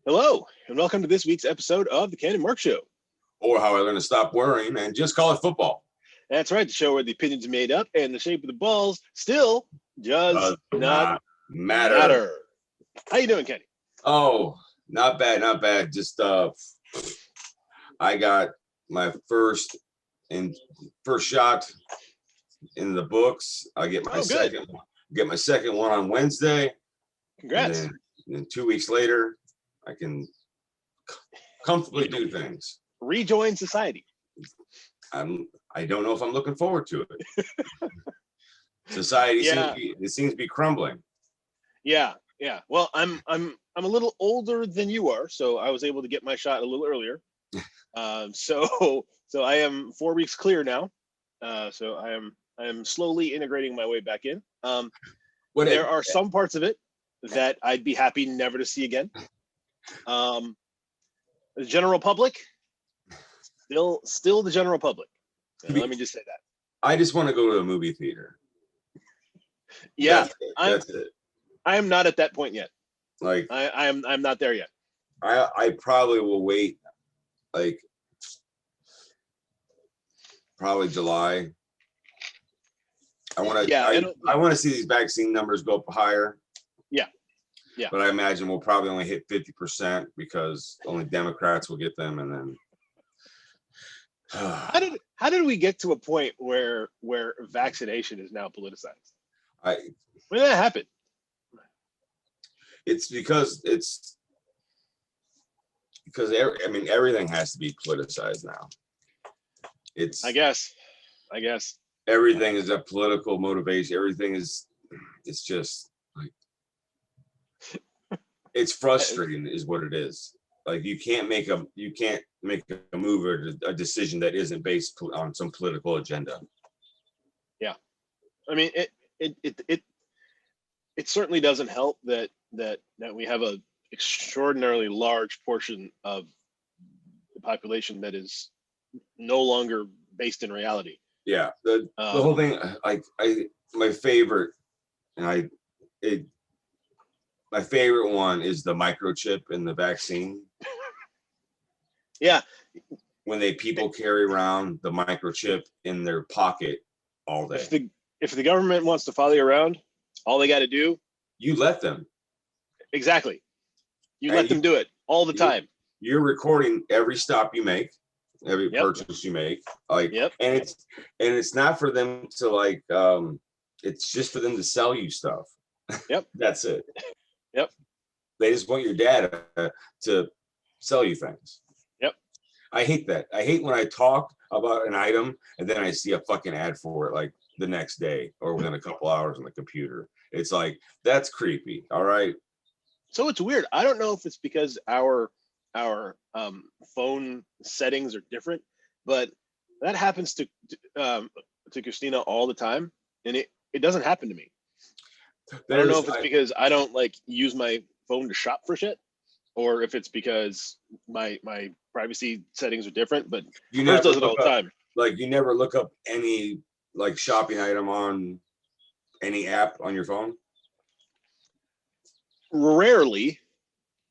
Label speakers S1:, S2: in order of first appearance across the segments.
S1: Hello, and welcome to this week's episode of the Ken and Mark Show.
S2: Or how I learned to stop worrying and just call it football.
S1: That's right, the show where the opinions are made up and the shape of the balls still does not matter. How you doing, Kenny?
S2: Oh, not bad, not bad. Just I got my first shot in the books. I get my second one on Wednesday.
S1: Congrats.
S2: And then 2 weeks later, I can comfortably do things.
S1: Rejoin society.
S2: I don't know if I'm looking forward to it. Society seems to be crumbling.
S1: Yeah. Well, I'm a little older than you are, so I was able to get my shot a little earlier. So I am 4 weeks clear now. So I am slowly integrating my way back in. There are some parts of it that I'd be happy never to see again. The general public, still the general public. Let me just say that.
S2: I just want to go to a movie theater.
S1: Yeah,
S2: that's it.
S1: I am not at that point yet.
S2: Like
S1: I'm not there yet.
S2: I probably will wait, like probably July. I want to see these vaccine numbers go up higher. Yeah. But I imagine we'll probably only hit 50% because only Democrats will get them, and then.
S1: How did we get to a point where vaccination is now politicized? When did that happen?
S2: It's because everything has to be politicized now. I guess everything is a political motivation. Everything is. It's just like it's frustrating, is what it is. Like you can't make a move or a decision that isn't based on some political agenda.
S1: Yeah, I mean it certainly doesn't help that we have a extraordinarily large portion of the population that is no longer based in reality.
S2: Yeah, the whole thing. My favorite one is the microchip in the vaccine.
S1: Yeah.
S2: When people carry around the microchip in their pocket all day.
S1: If the government wants to follow you around, all they got to do.
S2: You let them.
S1: Exactly. You let them do it all the time.
S2: You're recording every stop you make, every purchase you make. And it's not for them to it's just for them to sell you stuff.
S1: Yep.
S2: That's it.
S1: Yep.
S2: They just want your data to sell you things.
S1: Yep.
S2: I hate that. I hate when I talk about an item and then I see a fucking ad for it like the next day or within a couple hours on the computer. It's like, that's creepy. All right.
S1: So it's weird. I don't know if it's because our phone settings are different, but that happens to Christina all the time, and it doesn't happen to me. I don't know if it's because I don't use my phone to shop for shit, or if it's because my privacy settings are different. But yours does it all the time.
S2: Like you never look up any shopping item on any app on your phone?
S1: Rarely,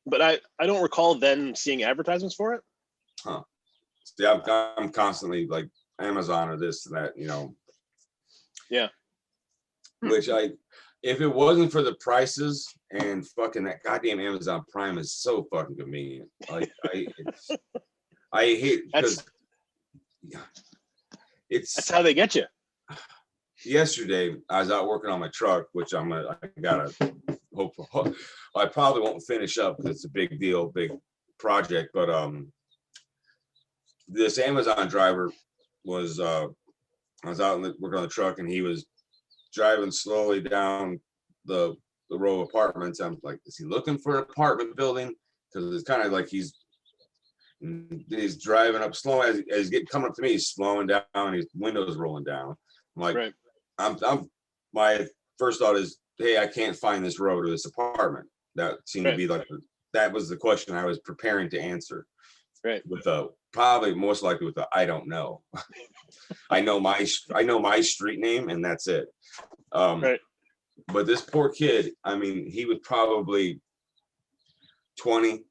S1: but I don't recall then seeing advertisements for it.
S2: Huh. See, I'm constantly like Amazon or this and that,
S1: Yeah.
S2: Which if it wasn't for the prices and fucking that goddamn Amazon Prime is so fucking convenient. I hate because
S1: that's how they get you.
S2: Yesterday, I was out working on my truck, which I gotta hope I probably won't finish up because it's a big deal, big project. But this Amazon driver was I was out working on the truck, and he was driving slowly down the row of apartments. I'm like, is he looking for an apartment building? Because it's kind of like he's driving up slow as he's coming up to me. He's slowing down. His windows rolling down. I'm like,
S1: right.
S2: My first thought is, hey, I can't find this road or this apartment. That seemed to be that was the question I was preparing to answer.
S1: Right.
S2: With probably most likely with I don't know. I know my street name and that's it.
S1: Right.
S2: But this poor kid, I mean, he was probably 20,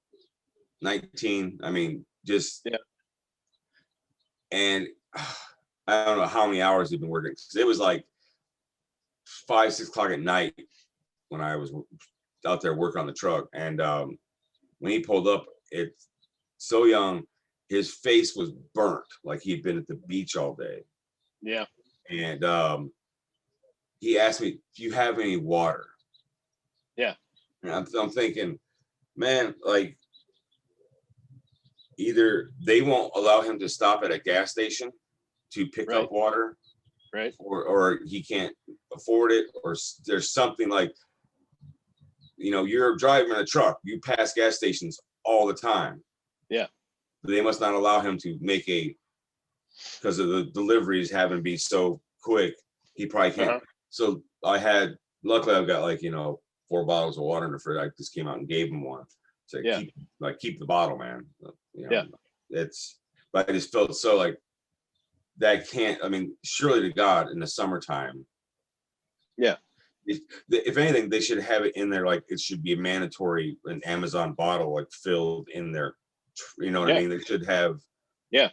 S2: 19. I mean, just
S1: yeah.
S2: And I don't know how many hours he'd been working. It was like 5, 6 o'clock at night when I was out there working on the truck. And when he pulled up, it's so young, his face was burnt, like he'd been at the beach all day.
S1: Yeah.
S2: And he asked me, "Do you have any water?"
S1: Yeah.
S2: And I'm thinking, man, like either they won't allow him to stop at a gas station to pick up water,
S1: right,
S2: or he can't afford it, or there's something like, you're driving a truck, you pass gas stations all the time.
S1: Yeah.
S2: They must not allow him to make because of the deliveries having to be so quick, he probably can't. So luckily I've got 4 bottles of water in the fridge. I just came out and gave him one to keep the bottle, man. But I just felt so like that can't, I mean, surely to God in the summertime.
S1: Yeah.
S2: If anything, they should have it in there, like it should be a mandatory, an Amazon bottle, like filled in there. You know what I mean? They should have.
S1: Yeah.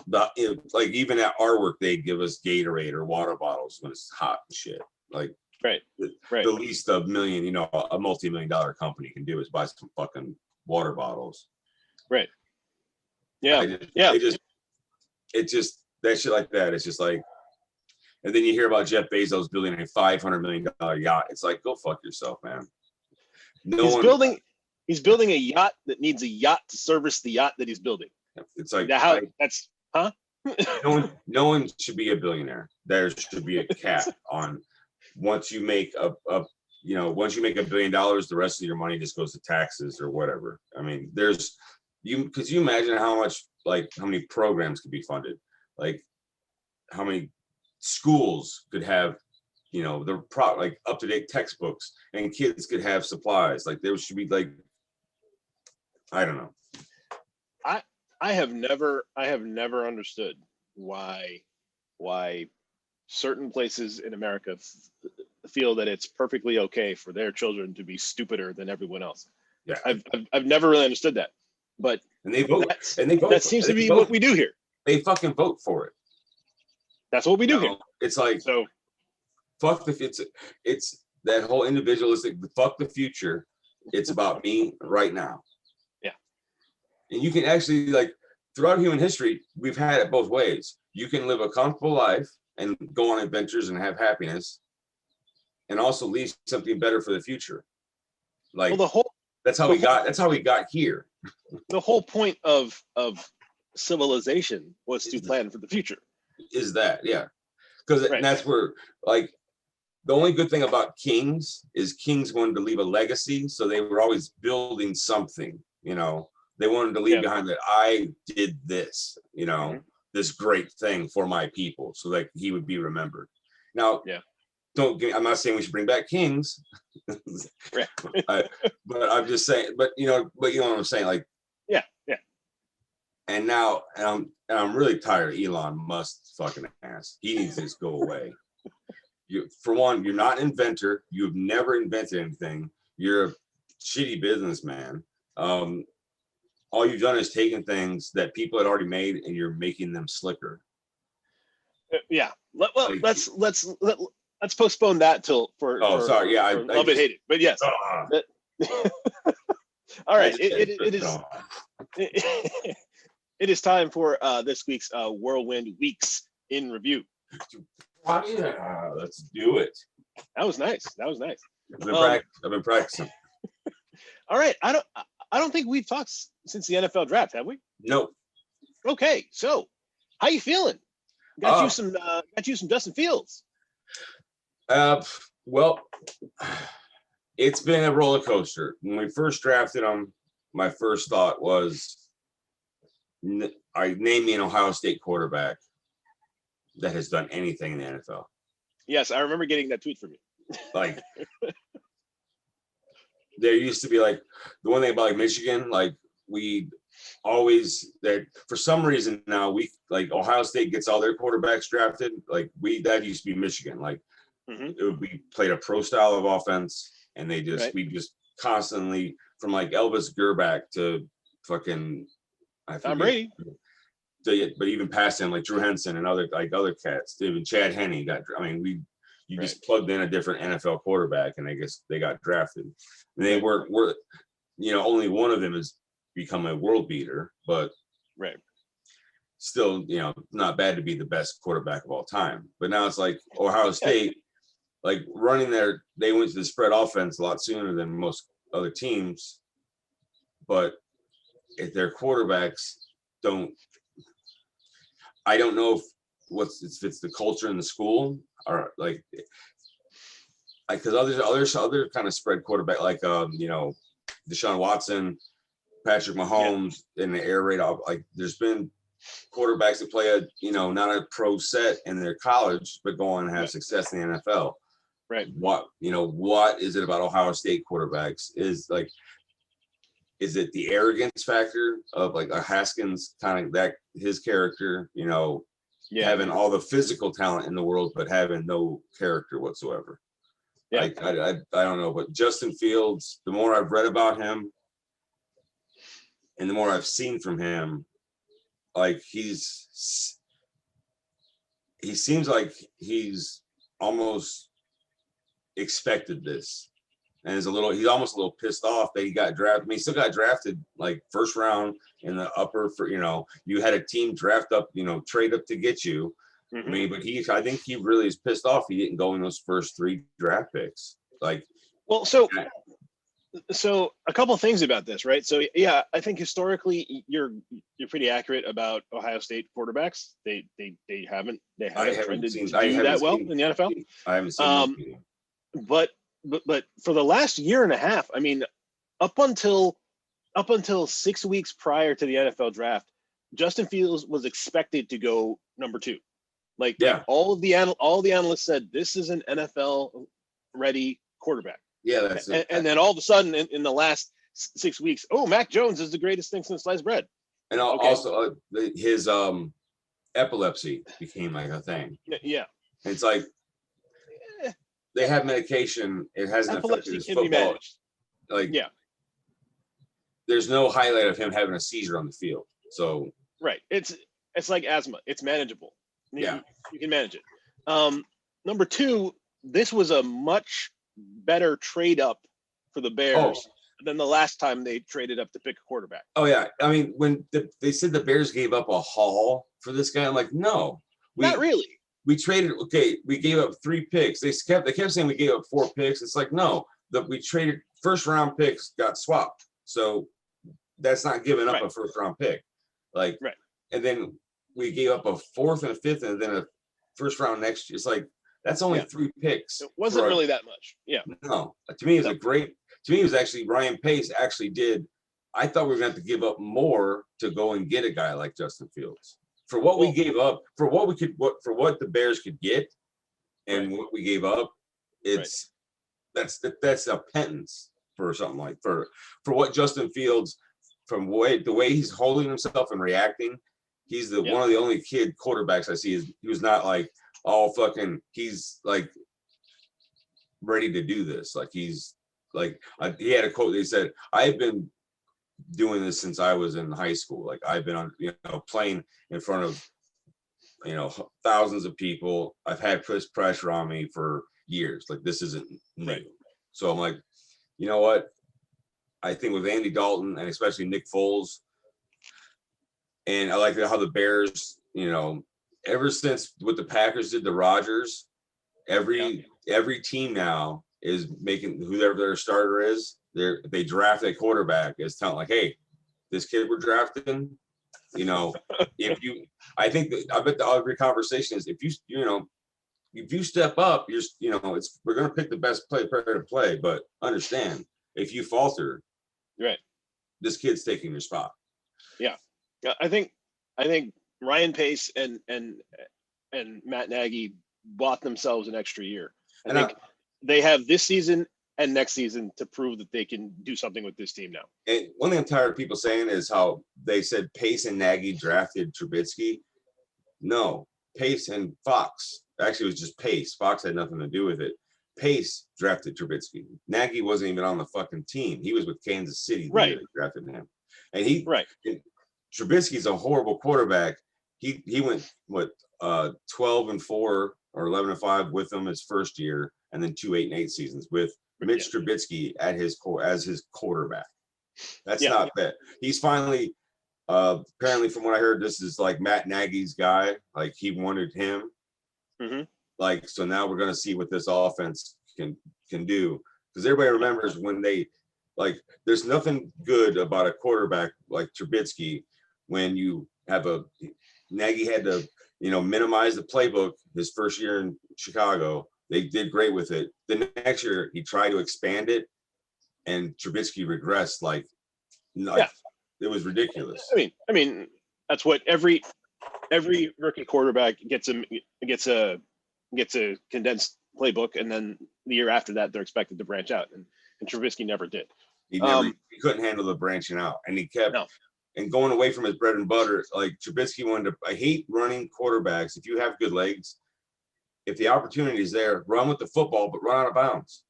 S2: Like even at our work, they give us Gatorade or water bottles when it's hot and shit. Like the least a million, a multi-million-dollar company can do is buy some fucking water bottles.
S1: Right. Yeah.
S2: It just that shit like that. It's just like, and then you hear about Jeff Bezos building a $500 million yacht. It's like, go fuck yourself, man.
S1: He's building a yacht that needs a yacht to service the yacht that he's building.
S2: It's like no one should be a billionaire. There should be a cap on once you make once you make $1 billion, the rest of your money just goes to taxes or whatever. I mean, could you imagine how many programs could be funded? Like how many schools could have, like up-to-date textbooks, and kids could have supplies. Like there should be I don't know.
S1: I have never understood why certain places in America feel that it's perfectly okay for their children to be stupider than everyone else.
S2: Yeah,
S1: I've never really understood that. But
S2: they vote.
S1: That seems to be what we do here.
S2: They fucking vote for it.
S1: That's what we do here.
S2: It's like,
S1: so
S2: fuck it's that whole individualistic, fuck the future. It's about me right now.
S1: Yeah.
S2: And you can actually, throughout human history, we've had it both ways. You can live a comfortable life and go on adventures and have happiness, and also leave something better for the future. That's how we got here.
S1: The whole point of civilization was to plan for the future.
S2: Is that, yeah. Because that's where, the only good thing about kings is kings wanted to leave a legacy. So they were always building something, They wanted to leave behind that I did this, this great thing for my people, so that he would be remembered. Now, I'm not saying we should bring back kings, but I'm just saying, but you know what I'm saying,
S1: yeah.
S2: And now, I'm really tired of Elon Musk fucking ass. He needs to just go away. For one, you're not an inventor. You've never invented anything. You're a shitty businessman. All you've done is taken things that people had already made and you're making them slicker.
S1: Yeah. Let's postpone that till for.
S2: Sorry. Yeah,
S1: I love it, hate it, but yes. All right. It is. It is time for this week's Whirlwind Weeks in Review.
S2: Yeah, let's do it.
S1: That was nice.
S2: I've been practicing.
S1: All right. I don't think we've talked since the NFL draft, have we?
S2: Nope.
S1: Okay. So, how you feeling? Got you some Justin Fields.
S2: Well, it's been a roller coaster. When we first drafted him, my first thought was, name me an Ohio State quarterback that has done anything in the NFL.
S1: Yes, I remember getting that tweet from you.
S2: There used to be the one thing about Michigan, we always, that for some reason now we Ohio State gets all their quarterbacks drafted. That used to be Michigan. We played a pro style of offense, and we just constantly, from Elvis Gerback to fucking I
S1: Tom
S2: forget.
S1: Brady.
S2: But even past him, like Drew Henson and other cats, even Chad Henne got. I mean, you just plugged in a different NFL quarterback, and I guess they got drafted. And they were only one of them has become a world beater, but still, not bad to be the best quarterback of all time. But now it's like Ohio State, like running they went to the spread offense a lot sooner than most other teams, but if their quarterbacks don't, I don't know if it's the culture in the school or like because other kind of spread quarterback like Deshaun Watson, Patrick Mahomes in the air raid, like there's been quarterbacks that play not a pro set in their college but go on and have success in the NFL.
S1: Right.
S2: What is it about Ohio State quarterbacks is it the arrogance factor of like a Haskins kind of that his character, having all the physical talent in the world, but having no character whatsoever. Yeah. Like, I don't know, but Justin Fields, the more I've read about him and the more I've seen from him, like he seems like he's almost expected this. And he's almost a little pissed off that he got drafted. I mean, he still got drafted like first round in the upper for, you had a team draft up, trade up to get you. Mm-hmm. I mean, but I think he really is pissed off he didn't go in those first 3 draft picks. Like,
S1: well, so a couple of things about this, right? So yeah, I think historically you're pretty accurate about Ohio State quarterbacks. They haven't trended to do that well in the NFL.
S2: I haven't seen
S1: but for the last year and a half, I mean, up until 6 weeks prior to the NFL draft, Justin Fields was expected to go number 2. Like all the analysts said, this is an NFL ready quarterback.
S2: Yeah, that's it.
S1: And then all of a sudden in the last 6 weeks, Mac Jones is the greatest thing since sliced bread.
S2: And also his epilepsy became like a thing.
S1: Yeah.
S2: And it's like they have medication. It hasn't affected his football. Like, there's no highlight of him having a seizure on the field. So
S1: it's like asthma. It's manageable.
S2: Yeah,
S1: you can manage it. Number 2, this was a much better trade up for the Bears than the last time they traded up to pick a quarterback.
S2: Oh yeah, I mean when they said the Bears gave up a haul for this guy, I'm like, no,
S1: not really.
S2: We traded. Okay, we gave up 3 picks. They kept saying we gave up 4 picks. It's like, no, we traded first round picks got swapped. So that's not giving up a first round pick. Like, and then we gave up a 4th and a 5th and then a first round next year. It's like, that's only 3 picks.
S1: It wasn't really that much. Yeah.
S2: No, to me, it was actually Ryan Pace actually did. I thought we were going to have to give up more to go and get a guy like Justin Fields. For what we gave up, for what the Bears could get, and what we gave up, that's a penance for something like for what Justin Fields, from the way he's holding himself and reacting, he's one of the only kid quarterbacks I see he was not like he's like ready to do this. Like he's like he had a quote. He said, "I've been doing this since I was in high school. Like I've been on, playing in front of, thousands of people. I've had pressure on me for years. Like this isn't new." So I'm like, you know what? I think with Andy Dalton and especially Nick Foles, and I like how the Bears, ever since what the Packers did to Rodgers, every team now is making whoever their starter is, they draft a quarterback as telling like, hey, this kid we're drafting, I think that I bet every conversation is if you step up, we're gonna pick the best player to play, but understand if you falter, this kid's taking your spot.
S1: Yeah, I think Ryan Pace and Matt Nagy bought themselves an extra year. I think they have this season and next season to prove that they can do something with this team now.
S2: And one thing I'm tired of people saying is how they said Pace and Nagy drafted Trubisky. No, Pace and Fox. Actually, it was just Pace. Fox had nothing to do with it. Pace drafted Trubisky. Nagy wasn't even on the fucking team. He was with Kansas City. They drafted him. And Trubisky's a horrible quarterback. He went 12-4 or 11-5 with them his first year, and then 2 8-8 seasons with Mitch Trubisky as his quarterback. That's not bad. He's finally apparently, from what I heard, this is like Matt Nagy's guy. Like he wanted him.
S1: Mm-hmm.
S2: Like, so now we're going to see what this offense can do, because everybody remembers when there's nothing good about a quarterback like Trubisky when you have Nagy had to minimize the playbook his first year in Chicago. They did great with it. The next year he tried to expand it, and Trubisky regressed it was ridiculous.
S1: I mean that's what every rookie quarterback gets a condensed playbook, and then the year after that they're expected to branch out, and Trubisky never did.
S2: He couldn't handle the branching out, and he kept and going away from his bread and butter. Like Trubisky wanted to. I hate running quarterbacks. If you have good legs, if the opportunity is there, run with the football, but run out of bounds,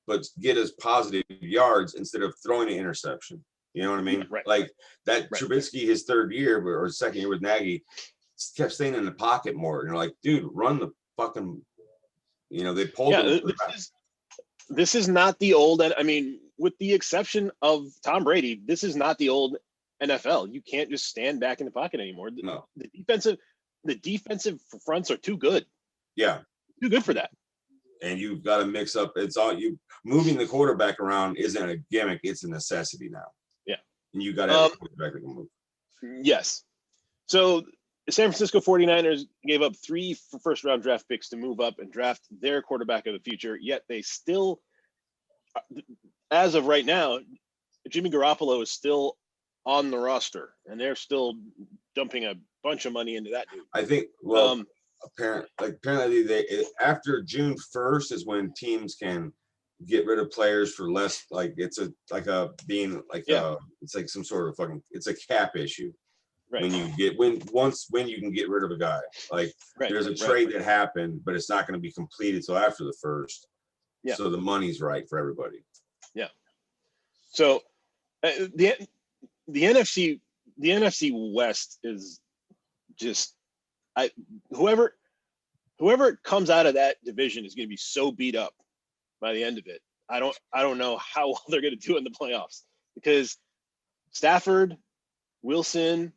S2: but get us positive yards instead of throwing an interception. You know what I mean?
S1: Right.
S2: Like that Trubisky, his third year or second year with Nagy, kept staying in the pocket more. And you're like, dude, run the fucking, they pulled him.
S1: This is not the old, I mean, with the exception of Tom Brady, this is not the old NFL. You can't just stand back in the pocket anymore.
S2: No.
S1: The defensive fronts are too good.
S2: Yeah.
S1: Too good for that.
S2: And you've got to mix up. It's all moving the quarterback around isn't a gimmick. It's a necessity now.
S1: Yeah.
S2: And you got to have a quarterback that can move.
S1: Yes. So the San Francisco 49ers gave up 3 first-round draft picks to move up and draft their quarterback of the future, yet they still, as of right now, Jimmy Garoppolo is still on the roster, and they're still dumping a bunch of money into that dude.
S2: I think, apparently they after June 1st is when teams can get rid of players for less. Like it's like some sort of it's a cap issue. Right. When you can get rid of a guy, there's a trade that happened, but it's not going to be completed till after the 1st. Yeah. So the money's right for everybody.
S1: Yeah. So the NFC West is just whoever comes out of that division is going to be so beat up by the end of it. I don't know how well they're going to do in the playoffs, because Stafford, Wilson,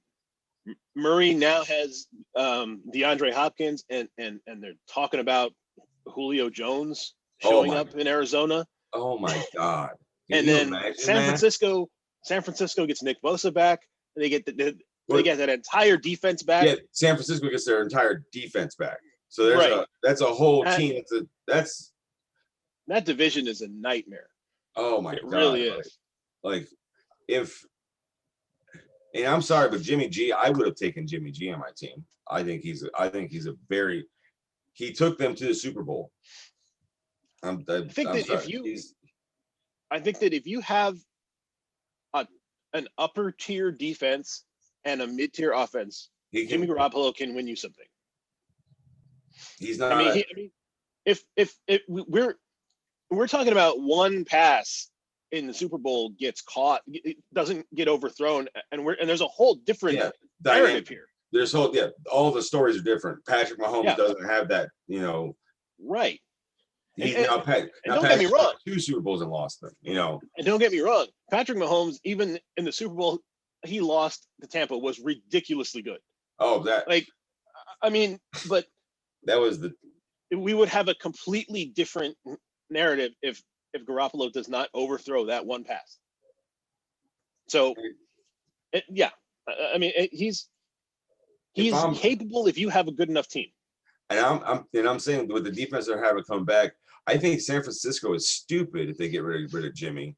S1: Murray now has DeAndre Hopkins, and they're talking about Julio Jones showing up in Arizona.
S2: Oh my God!
S1: And then San Francisco gets Nick Bosa back, and they get that entire defense back.
S2: Yeah, San Francisco gets their entire defense back. So that's a whole team.
S1: That division is a nightmare.
S2: Oh my God!
S1: It really is.
S2: And I'm sorry, but Jimmy G, I would have taken Jimmy G on my team. I think he took them to the Super Bowl. I think
S1: that if you have an upper tier defense and a mid tier offense, Jimmy Garoppolo can win you something.
S2: He's not.
S1: If we're talking about one pass in the Super Bowl gets caught, it doesn't get overthrown, and there's a whole different narrative here.
S2: There's all the stories are different. Patrick Mahomes doesn't have that,
S1: Right.
S2: He's don't
S1: get me wrong,
S2: 2 Super Bowls and lost them,
S1: And don't get me wrong, Patrick Mahomes, even in the Super Bowl he lost to Tampa, was ridiculously good.
S2: Oh, but that was
S1: we would have a completely different narrative if Garoppolo does not overthrow that one pass. So, he's capable if you have a good enough team.
S2: And I'm saying with the defense they're having come back, I think San Francisco is stupid if they get rid of Jimmy,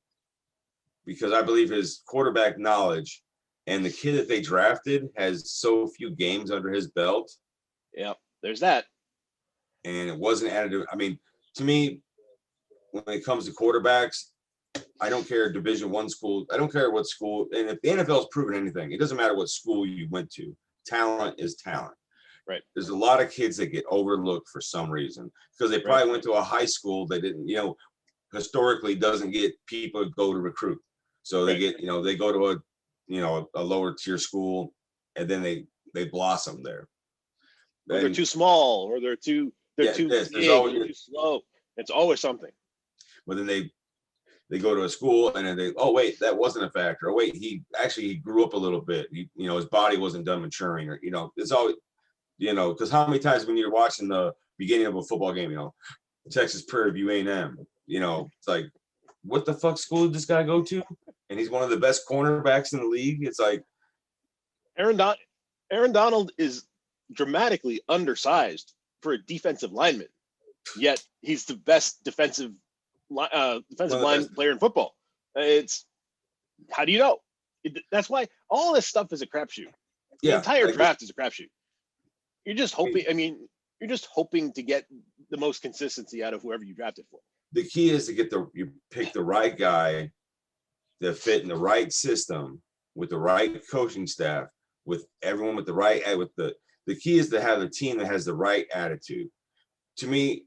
S2: because I believe his quarterback knowledge and the kid that they drafted has so few games under his belt.
S1: Yeah, there's that.
S2: And it wasn't added. To me, when it comes to quarterbacks, I don't care Division I school. I don't care what school. And if the NFL has proven anything, it doesn't matter what school you went to. Talent is talent.
S1: Right.
S2: There's a lot of kids that get overlooked for some reason because they probably went to a high school that didn't, historically doesn't get people to go to recruit. So they get, they go to a lower tier school, and then they blossom there.
S1: Or they're too small, or they're too big,
S2: always,
S1: they're too slow. It's always something.
S2: But then they go to a school, and then oh wait, that wasn't a factor. Oh wait, he grew up a little bit. His body wasn't done maturing, or it's always, because how many times when you're watching the beginning of a football game, Texas Prairie View A&M, it's like, what the fuck school did this guy go to? And he's one of the best cornerbacks in the league. It's like
S1: Aaron Donald is dramatically undersized for a defensive lineman, yet he's the best defensive line player in football. It's how do you know? That's why all this stuff is a crapshoot. The entire draft is a crapshoot. You're just hoping. I mean, you're just hoping to get the most consistency out of whoever you drafted for.
S2: The key is to you pick the right guy that fit in the right system with the right coaching staff, with everyone with the right, the key is to have a team that has the right attitude. To me,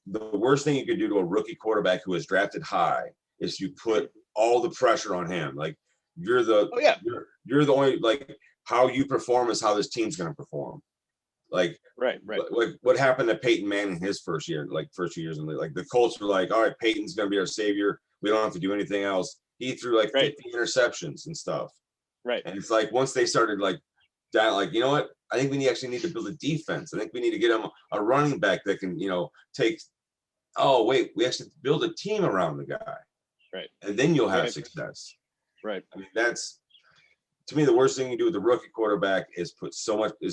S2: the worst thing you could do to a rookie quarterback who is drafted high is you put all the pressure on him. Like you're the only, like, how you perform is how this team's going to perform. Like,
S1: right.
S2: Like what happened to Peyton Manning his first year, like first 2 years in the league. Like the Colts were like, all right, Peyton's going to be our savior. We don't have to do anything else. He threw like 50 interceptions and stuff.
S1: Right.
S2: And it's like, once they started like down, like, you know what? I think we actually need to build a defense. I think we need to get him a running back that can, take, oh, wait, we actually build a team around the guy.
S1: Right.
S2: And then you'll have success.
S1: Right.
S2: I mean, that's, to me, the worst thing you do with the rookie quarterback is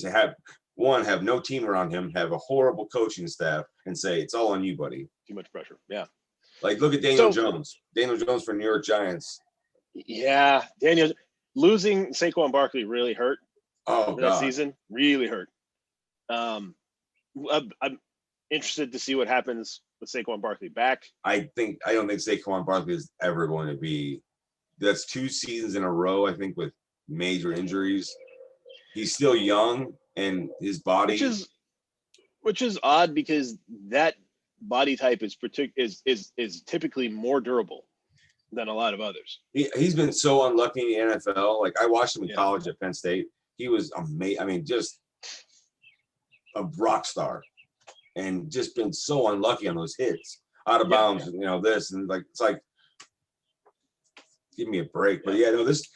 S2: have no team around him, have a horrible coaching staff, and say, it's all on you, buddy.
S1: Too much pressure. Yeah.
S2: Like, look at Daniel Jones. Daniel Jones for New York Giants.
S1: Yeah. Daniel, losing Saquon Barkley really hurt. That season really hurt. I'm interested to see what happens with Saquon Barkley back.
S2: I don't think Saquon Barkley is ever going to be. That's 2 seasons in a row, I think, with major injuries. He's still young, and his body,
S1: which is odd because that body type is typically more durable than a lot of others.
S2: He's been so unlucky in the NFL. Like, I watched him in college at Penn State. He was amazing. I mean, just a rock star, and just been so unlucky on those hits out of bounds. This, and like, it's like, give me a break. But this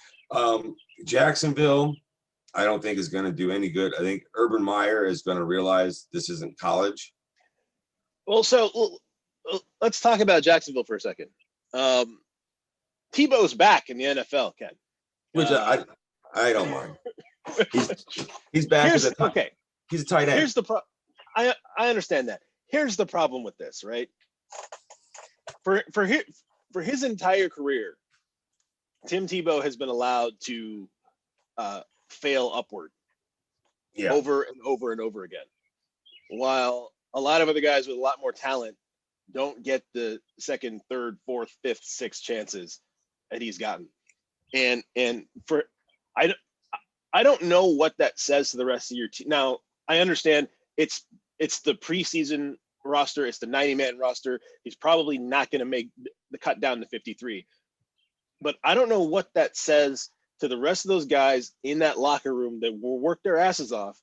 S2: Jacksonville, I don't think is going to do any good. I think Urban Meyer is going to realize this isn't college.
S1: Well, so let's talk about Jacksonville for a second. Tebow's back in the NFL, Ken.
S2: Which I don't mind. He's back. He's a tight end.
S1: Here's the I understand that. Here's the problem with this, right? For his entire career, Tim Tebow has been allowed to fail upward over and over and over again, while a lot of other guys with a lot more talent don't get the second, third, fourth, fifth, sixth chances that he's gotten. And I don't know what that says to the rest of your team. Now, I understand it's the preseason roster, it's the 90-man roster. He's probably not going to make the cut down to 53. But I don't know what that says to the rest of those guys in that locker room that will work their asses off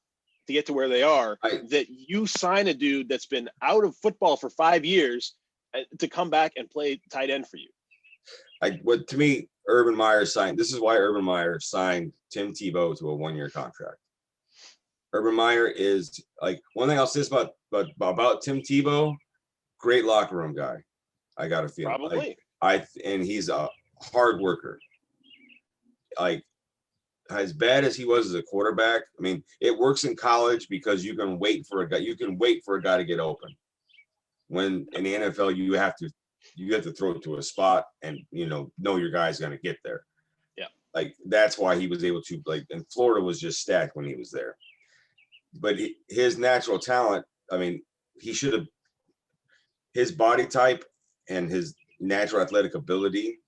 S1: to get to where they are, that you sign a dude that's been out of football for 5 years to come back and play tight end for you.
S2: To me, Urban Meyer signed. This is why Urban Meyer signed Tim Tebow to a 1-year contract. Urban Meyer is, like, one thing I'll say about Tim Tebow, great locker room guy. I got a feeling.
S1: Probably.
S2: And he's a hard worker. Like, as bad as he was as a quarterback, I mean, it works in college because you can wait for a guy. You can wait for a guy to get open. When in the NFL, you have to throw it to a spot and know your guy's going to get there.
S1: Yeah,
S2: like that's why he was able to, like, and Florida was just stacked when he was there. But his natural talent, I mean, he should have, his body type and his natural athletic ability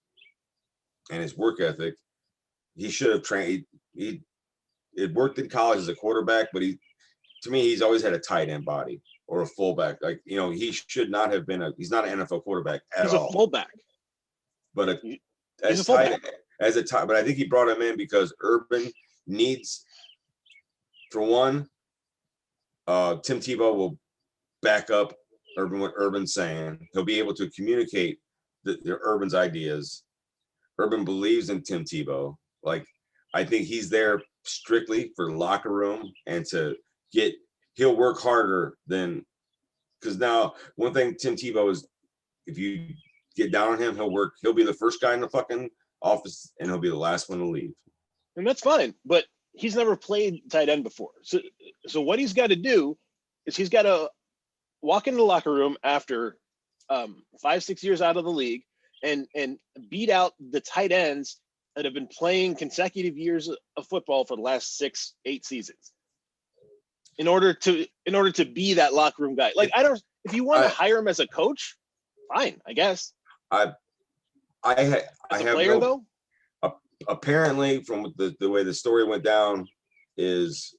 S2: and his work ethic, he should have trained. It worked in college as a quarterback, but to me, he's always had a tight end body or a fullback. Like, he should not have been he's not an NFL quarterback at all.
S1: He's a fullback.
S2: But
S1: he's a fullback.
S2: as a time, but I think he brought him in because Urban needs, for one, Tim Tebow will back up what Urban's saying. He'll be able to communicate the Urban's ideas. Urban believes in Tim Tebow. Like, I think he's there strictly for the locker room and to get, he'll work harder than, because now one thing Tim Tebow is, if you get down on him, he'll be the first guy in the fucking office and he'll be the last one to leave.
S1: And that's fine, but he's never played tight end before. So what he's got to do is he's got to walk into the locker room after 5-6 years out of the league and beat out the tight ends that have been playing consecutive years of football for the last 6-8 seasons in order to be that locker room guy. Like, if you want to hire him as a coach, fine, I guess.
S2: I have
S1: player though.
S2: Apparently, from the way the story went down, is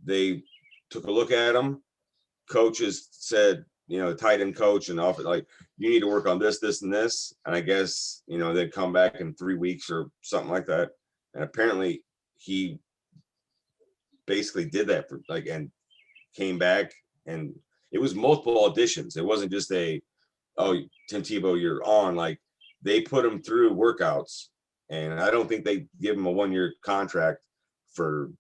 S2: they took a look at him. Coaches said, the tight end coach and often like, you need to work on this, this, and this. And I guess, they'd come back in 3 weeks or something like that. And apparently he basically did that and came back, and it was multiple auditions. It wasn't just Tim Tebow, you're on. Like, they put him through workouts, and I don't think they give him a 1-year contract for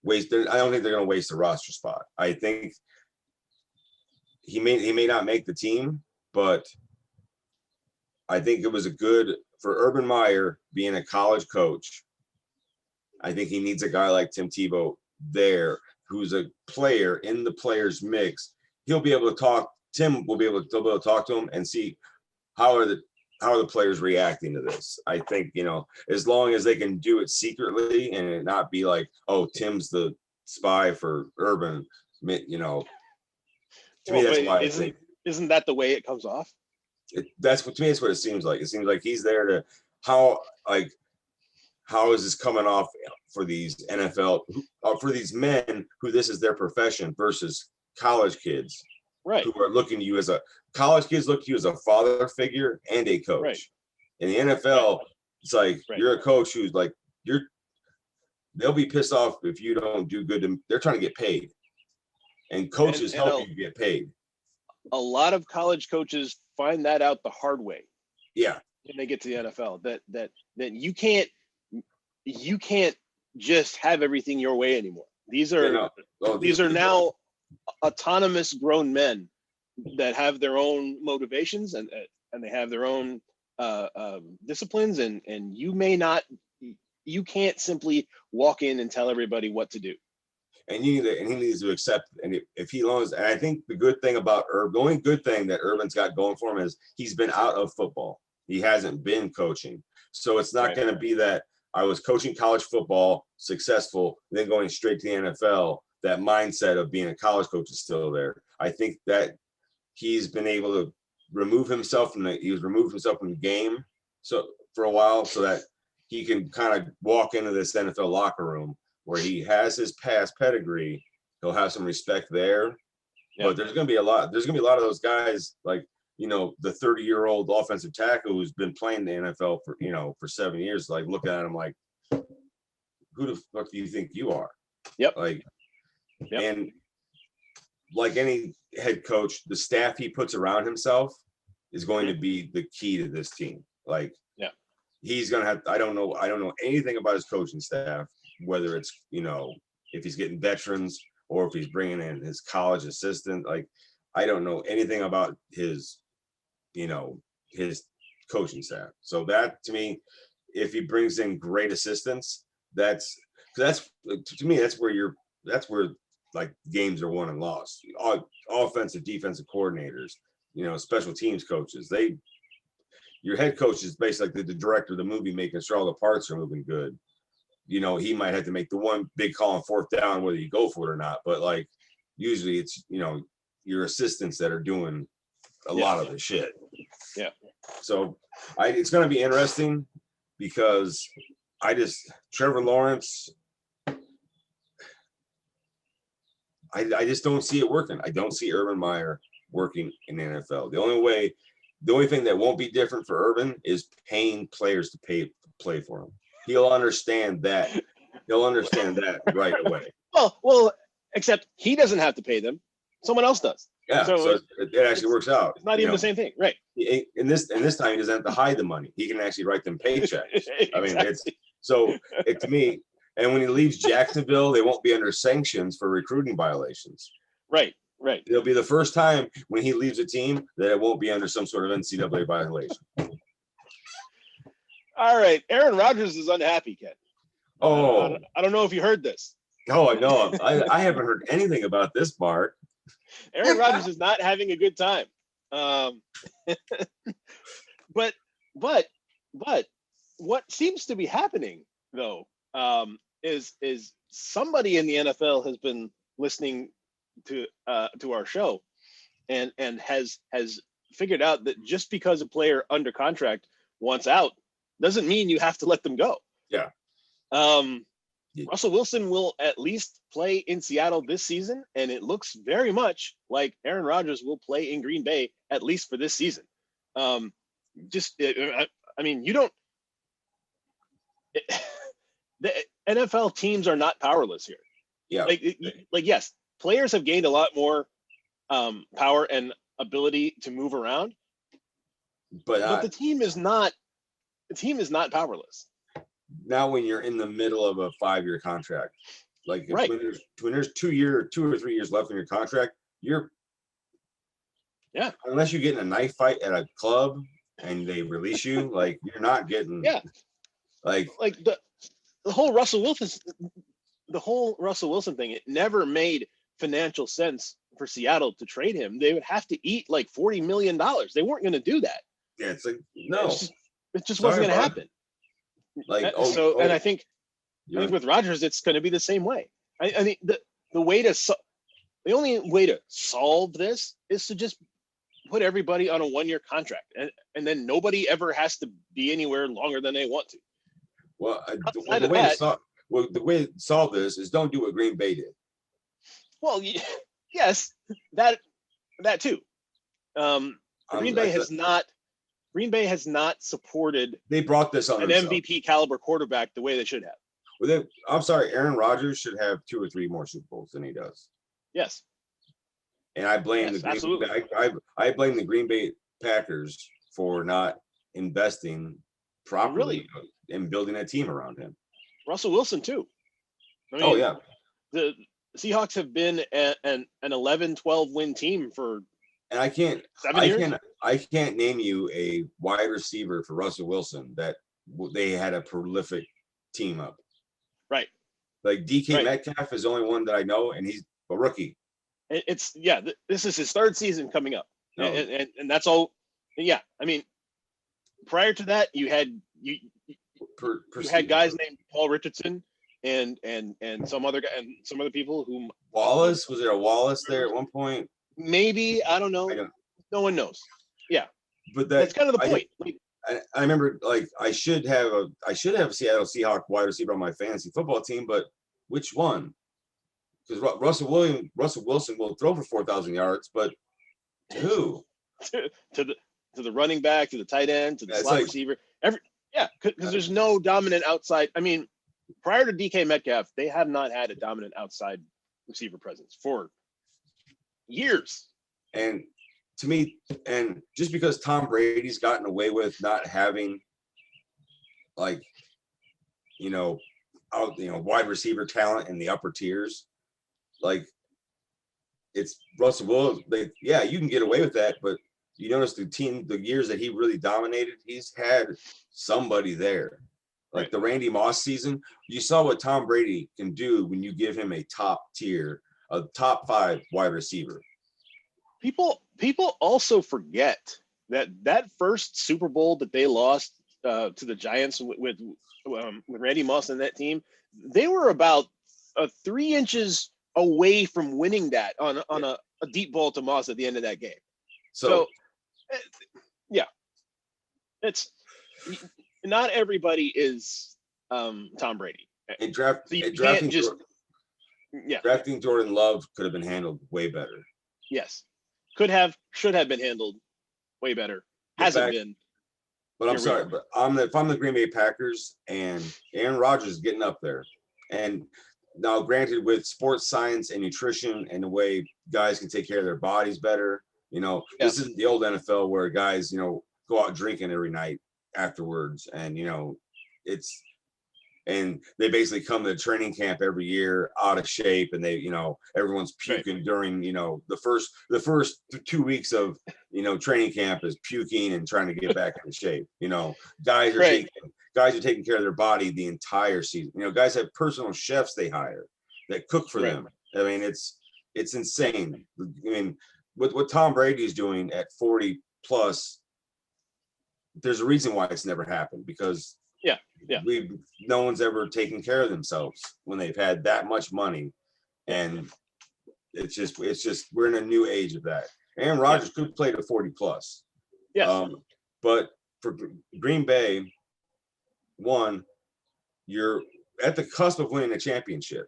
S2: waste. I don't think they're going to waste a roster spot. I think he may not make the team, but I think it was for Urban Meyer being a college coach. I think he needs a guy like Tim Tebow there, who's a player in the players mix. He'll be able to talk. Tim will be able to talk to him and see how are the players reacting to this. I think, as long as they can do it secretly and it not be like, oh, Tim's the spy for Urban, to me, that's why I think.
S1: Isn't that the way it comes off?
S2: To me, that's what it seems like. It seems like he's there to, how is this coming off for these NFL, for these men who this is their profession versus college kids,
S1: right?
S2: Who are looking to you as college kids look to you as a father figure and a coach.
S1: Right.
S2: In the NFL, it's like, you're a coach who's like, they'll be pissed off if you don't do good. They're trying to get paid, and coaches help you get paid.
S1: A lot of college coaches find that out the hard way.
S2: Yeah.
S1: When they get to the NFL, that you can't just have everything your way anymore. These are now autonomous grown men that have their own motivations and they have their own disciplines, and you can't simply walk in and tell everybody what to do.
S2: And he needs to accept. And if he loans, and I think the good thing about the only good thing that Urban's got going for him is he's been out of football. He hasn't been coaching, so it's not going to be that I was coaching college football, successful, then going straight to the NFL. That mindset of being a college coach is still there. I think that he's been able to remove himself from the game so for a while, so that he can kind of walk into this NFL locker room where he has his past pedigree. He'll have some respect there. Yeah. But there's going to be a lot of those guys, like, the 30-year-old offensive tackle who's been playing the NFL for 7 years, like, looking at him like, who the fuck do you think you are?
S1: Yep.
S2: And like any head coach, the staff he puts around himself is going to be the key to this team. Like, he's going to have, I don't know anything about his coaching staff, whether it's, if he's getting veterans or if he's bringing in his college assistant. Like, I don't know anything about his coaching staff. So that, to me, if he brings in great assistants, that's to me, that's where like games are won and lost. Offensive, defensive coordinators, special teams coaches, your head coach is basically the director of the movie, making sure all the parts are moving good. He might have to make the one big call on fourth down, whether you go for it or not. But like, usually it's, your assistants that are doing a lot of the shit.
S1: Yeah.
S2: So it's going to be interesting because Trevor Lawrence, I just don't see it working. I don't see Urban Meyer working in the NFL. The only thing that won't be different for Urban is paying players to play for him. He'll understand that. He'll understand that right away.
S1: Well, except he doesn't have to pay them. Someone else does.
S2: Yeah, so it actually works out.
S1: It's not even the same thing, right?
S2: In this time, he doesn't have to hide the money. He can actually write them paychecks.
S1: Exactly.
S2: I mean, to me. And when he leaves Jacksonville, they won't be under sanctions for recruiting violations.
S1: Right.
S2: It'll be the first time when he leaves a team that it won't be under some sort of NCAA violation.
S1: All right, Aaron Rodgers is unhappy, Ken.
S2: Oh,
S1: I don't know if you heard this.
S2: No, I haven't heard anything about this, Bart.
S1: Aaron Rodgers is not having a good time. But what seems to be happening though is somebody in the NFL has been listening to our show and has figured out that just because a player under contract wants out doesn't mean you have to let them go.
S2: Yeah.
S1: Russell Wilson will at least play in Seattle this season, and it looks very much like Aaron Rodgers will play in Green Bay at least for this season. I mean, you don't. The NFL teams are not powerless here.
S2: Yeah.
S1: Like yes, players have gained a lot more power and ability to move around, but the team is not. The team is not powerless.
S2: Now, when you're in the middle of a 5-year contract, like
S1: right.
S2: when there's 2 or 3 years left in your contract, unless you get in a knife fight at a club and they release you, like you're not getting like
S1: the whole Russell Wilson thing. It never made financial sense for Seattle to trade him. They would have to eat like $40 million. They weren't going to do that.
S2: Yeah, it's like no,
S1: it just wasn't going to happen.
S2: Like
S1: and I think with Rodgers it's going to be the same way. I mean the only way to solve this is to just put everybody on a 1-year contract and then nobody ever has to be anywhere longer than they want to.
S2: Well, the way to solve this is don't do what Green Bay did.
S1: Well, yes, that too. Green Bay has not supported.
S2: They brought this on
S1: an MVP caliber quarterback the way they should have.
S2: Well, I'm sorry, Aaron Rodgers should have 2 or 3 more Super Bowls than he does.
S1: Yes.
S2: And I blame I blame the Green Bay Packers for not investing properly in building a team around him.
S1: Russell Wilson too. I mean, the Seahawks have been an 11-12 win team for. And I can't
S2: name you a wide receiver for Russell Wilson that they had a prolific team up.
S1: Right.
S2: Like DK Metcalf is the only one that I know, and he's a rookie.
S1: This is his 3rd season coming up. No. And that's all. Yeah. I mean, prior to that, you had guys named Paul Richardson and some other guy and some other people whom
S2: Wallace. Was there a Wallace there at one point?
S1: Maybe, I don't know. No one knows. Yeah,
S2: but
S1: that's kind of the point.
S2: I remember, like, I should have a Seattle Seahawks wide receiver on my fantasy football team, but which one? Because Russell Wilson will throw for 4,000 yards, but to who?
S1: to the running back, to the tight end, to the slot receiver. Because there's no dominant outside. I mean, prior to DK Metcalf, they have not had a dominant outside receiver presence for years.
S2: And to me, and just because Tom Brady's gotten away with not having wide receiver talent in the upper tiers, like it's Russell Wilson. You can get away with that, but you notice the years that he really dominated, he's had somebody there. Like the Randy Moss season, you saw what Tom Brady can do when you give him a top 5 wide receiver.
S1: People also forget that first Super Bowl that they lost to the Giants with Randy Moss and that team, they were about 3 inches away from winning that on a deep ball to Moss at the end of that game. So it's not everybody is Tom Brady.
S2: And drafting Jordan Love could have been handled way better.
S1: Yes. Should have been handled way better. Hasn't been.
S2: But I'm sorry, but if I'm the Green Bay Packers and Aaron Rodgers is getting up there, and now granted with sports science and nutrition and the way guys can take care of their bodies better, this isn't the old NFL where guys, go out drinking every night afterwards, and and they basically come to training camp every year out of shape, and they, everyone's puking during, the first 2 weeks of, training camp is puking and trying to get back into shape. Guys are taking care of their body the entire season. Guys have personal chefs they hire that cook for them. I mean, it's insane. I mean, with what Tom Brady is doing at 40 plus, there's a reason why it's never happened, because no one's ever taken care of themselves when they've had that much money, and it's just we're in a new age of that. Aaron Rodgers could play to 40 plus. But for Green Bay, you're at the cusp of winning a championship.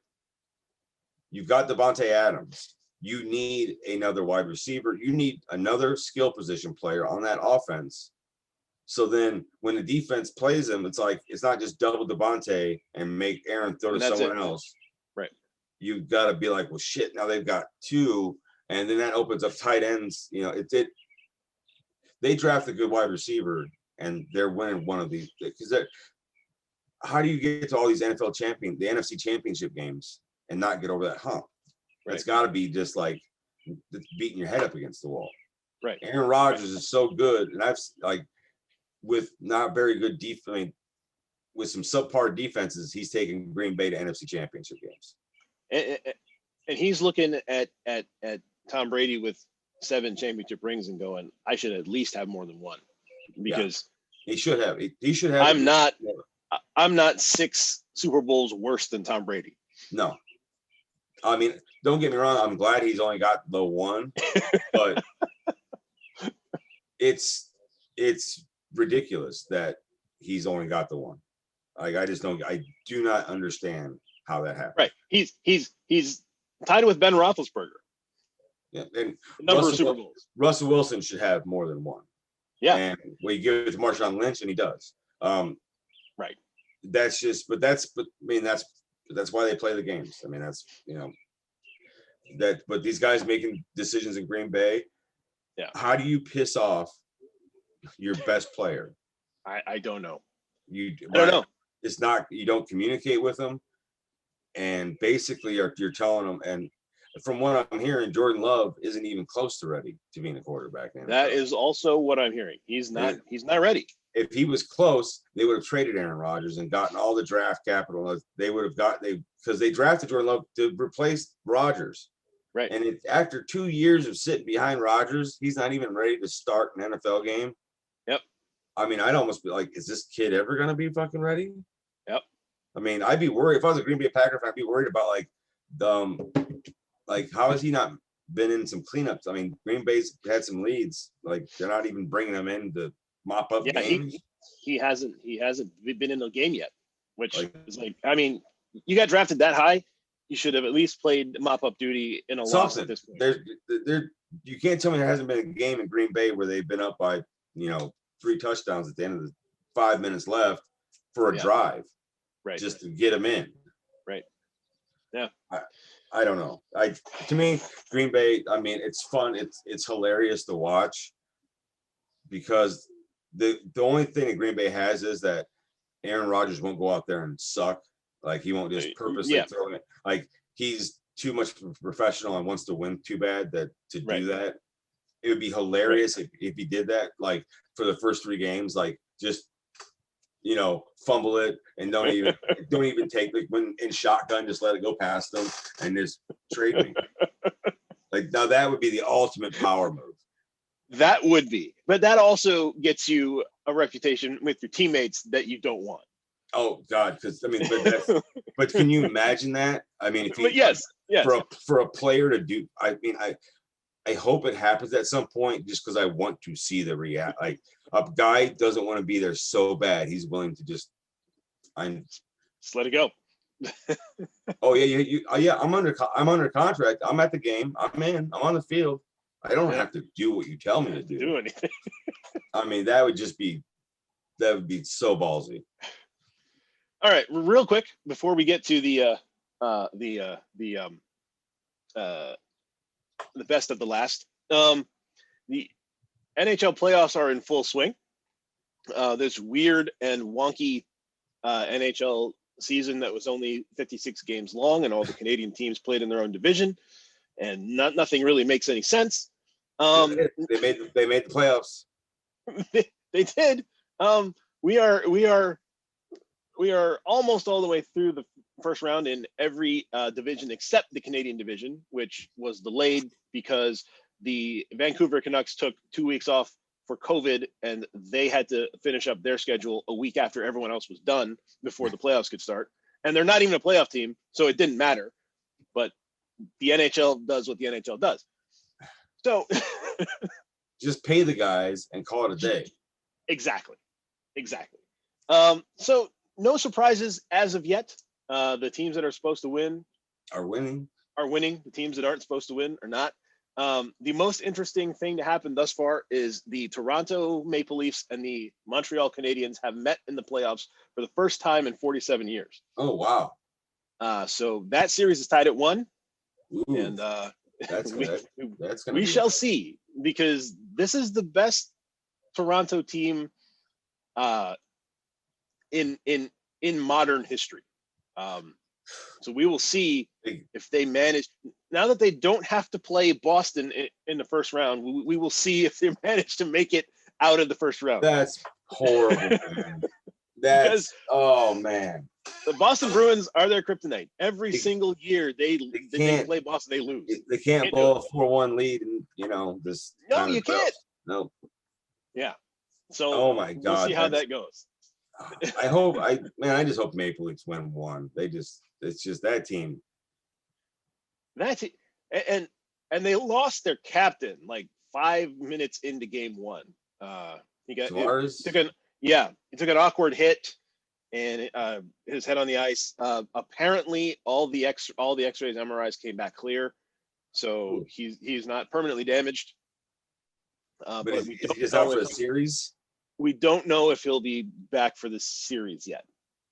S2: You've got Devontae Adams. You need another wide receiver. You need another skill position player on that offense. So then when the defense plays him, it's like, it's not just double Devontae and make Aaron throw to someone else.
S1: Right.
S2: You've got to be like, well, shit, now they've got two. And then that opens up tight ends. They draft a good wide receiver and they're winning one of these. Because how do you get to all these the NFC championship games and not get over that hump? Right. It's got to be just like beating your head up against the wall.
S1: Right.
S2: Aaron Rodgers is so good. And with not very good defense, with some subpar defenses, he's taking Green Bay to NFC championship games.
S1: And he's looking at Tom Brady with 7 championship rings and going, I should at least have more than one, because
S2: he should have. He should have.
S1: I'm not 6 Super Bowls worse than Tom Brady.
S2: No, I mean, don't get me wrong. I'm glad he's only got the one, but it's ridiculous that he's only got the one. I do not understand how that happened.
S1: Right. He's tied with Ben Roethlisberger.
S2: Yeah. And
S1: number of Super Bowls.
S2: Russell Wilson should have more than one.
S1: Yeah.
S2: And we give it to Marshawn Lynch and he does.
S1: Right.
S2: That's why they play the games. I mean, but these guys making decisions in Green Bay.
S1: Yeah.
S2: How do you piss off your best player?
S1: I don't know.
S2: I don't know. It's not, you don't communicate with them, and basically you're telling them. And from what I'm hearing, Jordan Love isn't even close to ready to being a quarterback.
S1: That is also what I'm hearing. He's not ready.
S2: If he was close, they would have traded Aaron Rodgers and gotten all the draft capital. They would have because they drafted Jordan Love to replace Rodgers.
S1: Right.
S2: And after 2 years of sitting behind Rodgers, he's not even ready to start an NFL game.
S1: Yep.
S2: I mean, I'd almost be like, is this kid ever going to be fucking ready?
S1: Yep.
S2: I mean, I'd be worried if I was a Green Bay Packer fan. I'd be worried about how has he not been in some cleanups? I mean, Green Bay's had some leads. Like, they're not even bringing him in to mop up games.
S1: He hasn't been in the game yet, which is I mean, you got drafted that high. You should have at least played mop-up duty in a loss at this point.
S2: You can't tell me there hasn't been a game in Green Bay where they've been up by 3 touchdowns at the end of the 5 minutes left for a drive,
S1: right?
S2: Just to get them in,
S1: right? Yeah,
S2: I don't know. To me, Green Bay. I mean, it's fun. It's hilarious to watch because the only thing that Green Bay has is that Aaron Rodgers won't go out there and suck. Like, he won't just purposely throw it. Like, he's too much professional and wants to win too bad to do that. It would be hilarious if he did that, like, for the first 3 games, like, just, fumble it and don't even take, like, when in shotgun, just let it go past them and just trade me. Like, now that would be the ultimate power move.
S1: That would be, but that also gets you a reputation with your teammates that you don't want.
S2: Oh God, because I mean, but can you imagine that? I mean,
S1: yes.
S2: For a player to do, I mean, I hope it happens at some point, just because I want to see the react. Like, a guy doesn't want to be there so bad, he's willing to just
S1: let it go.
S2: Oh yeah. I'm under contract. I'm at the game. I'm on the field. I don't have to do what you tell me to do.
S1: Anything.
S2: I mean, that would just be That would be so ballsy.
S1: All right, real quick before we get to the best of the last. The NHL playoffs are in full swing. This weird and wonky NHL season that was only 56 games long, and all the Canadian teams played in their own division, and nothing really makes any sense.
S2: They made the playoffs.
S1: They did. We are almost all the way through the first round in every division except the Canadian division, which was delayed because the Vancouver Canucks took 2 weeks off for COVID, and they had to finish up their schedule a week after everyone else was done before the playoffs could start. And they're not even a playoff team, so it didn't matter. But the NHL does what the NHL does. So
S2: just pay the guys and call it a day.
S1: Exactly. So no surprises as of yet. The teams that are supposed to win
S2: are winning.
S1: The teams that aren't supposed to win are not. The most interesting thing to happen thus far is the Toronto Maple Leafs and the Montreal Canadiens have met in the playoffs for the first time in 47 years.
S2: Oh, wow.
S1: So that series is tied at 1.
S2: Ooh,
S1: and
S2: we
S1: shall see, because this is the best Toronto team in modern history. So we will see if they manage, now that they don't have to play Boston in the first round. We will see if they manage to make it out of the first round.
S2: That's horrible, man. That's, oh man.
S1: The Boston Bruins are their kryptonite. Every single year they play Boston, they lose.
S2: They can't blow a 4-1 lead, and this.
S1: No, you can't.
S2: No.
S1: Yeah. So
S2: oh my God,
S1: we'll see how that goes.
S2: I just hope Maple Leafs win 1. It's just that team.
S1: And they lost their captain like 5 minutes into game 1. He took an awkward hit, and his head on the ice. Apparently, all the X-rays, MRIs came back clear, so he's not permanently damaged.
S2: But is he just out for a series?
S1: We don't know if he'll be back for the series yet.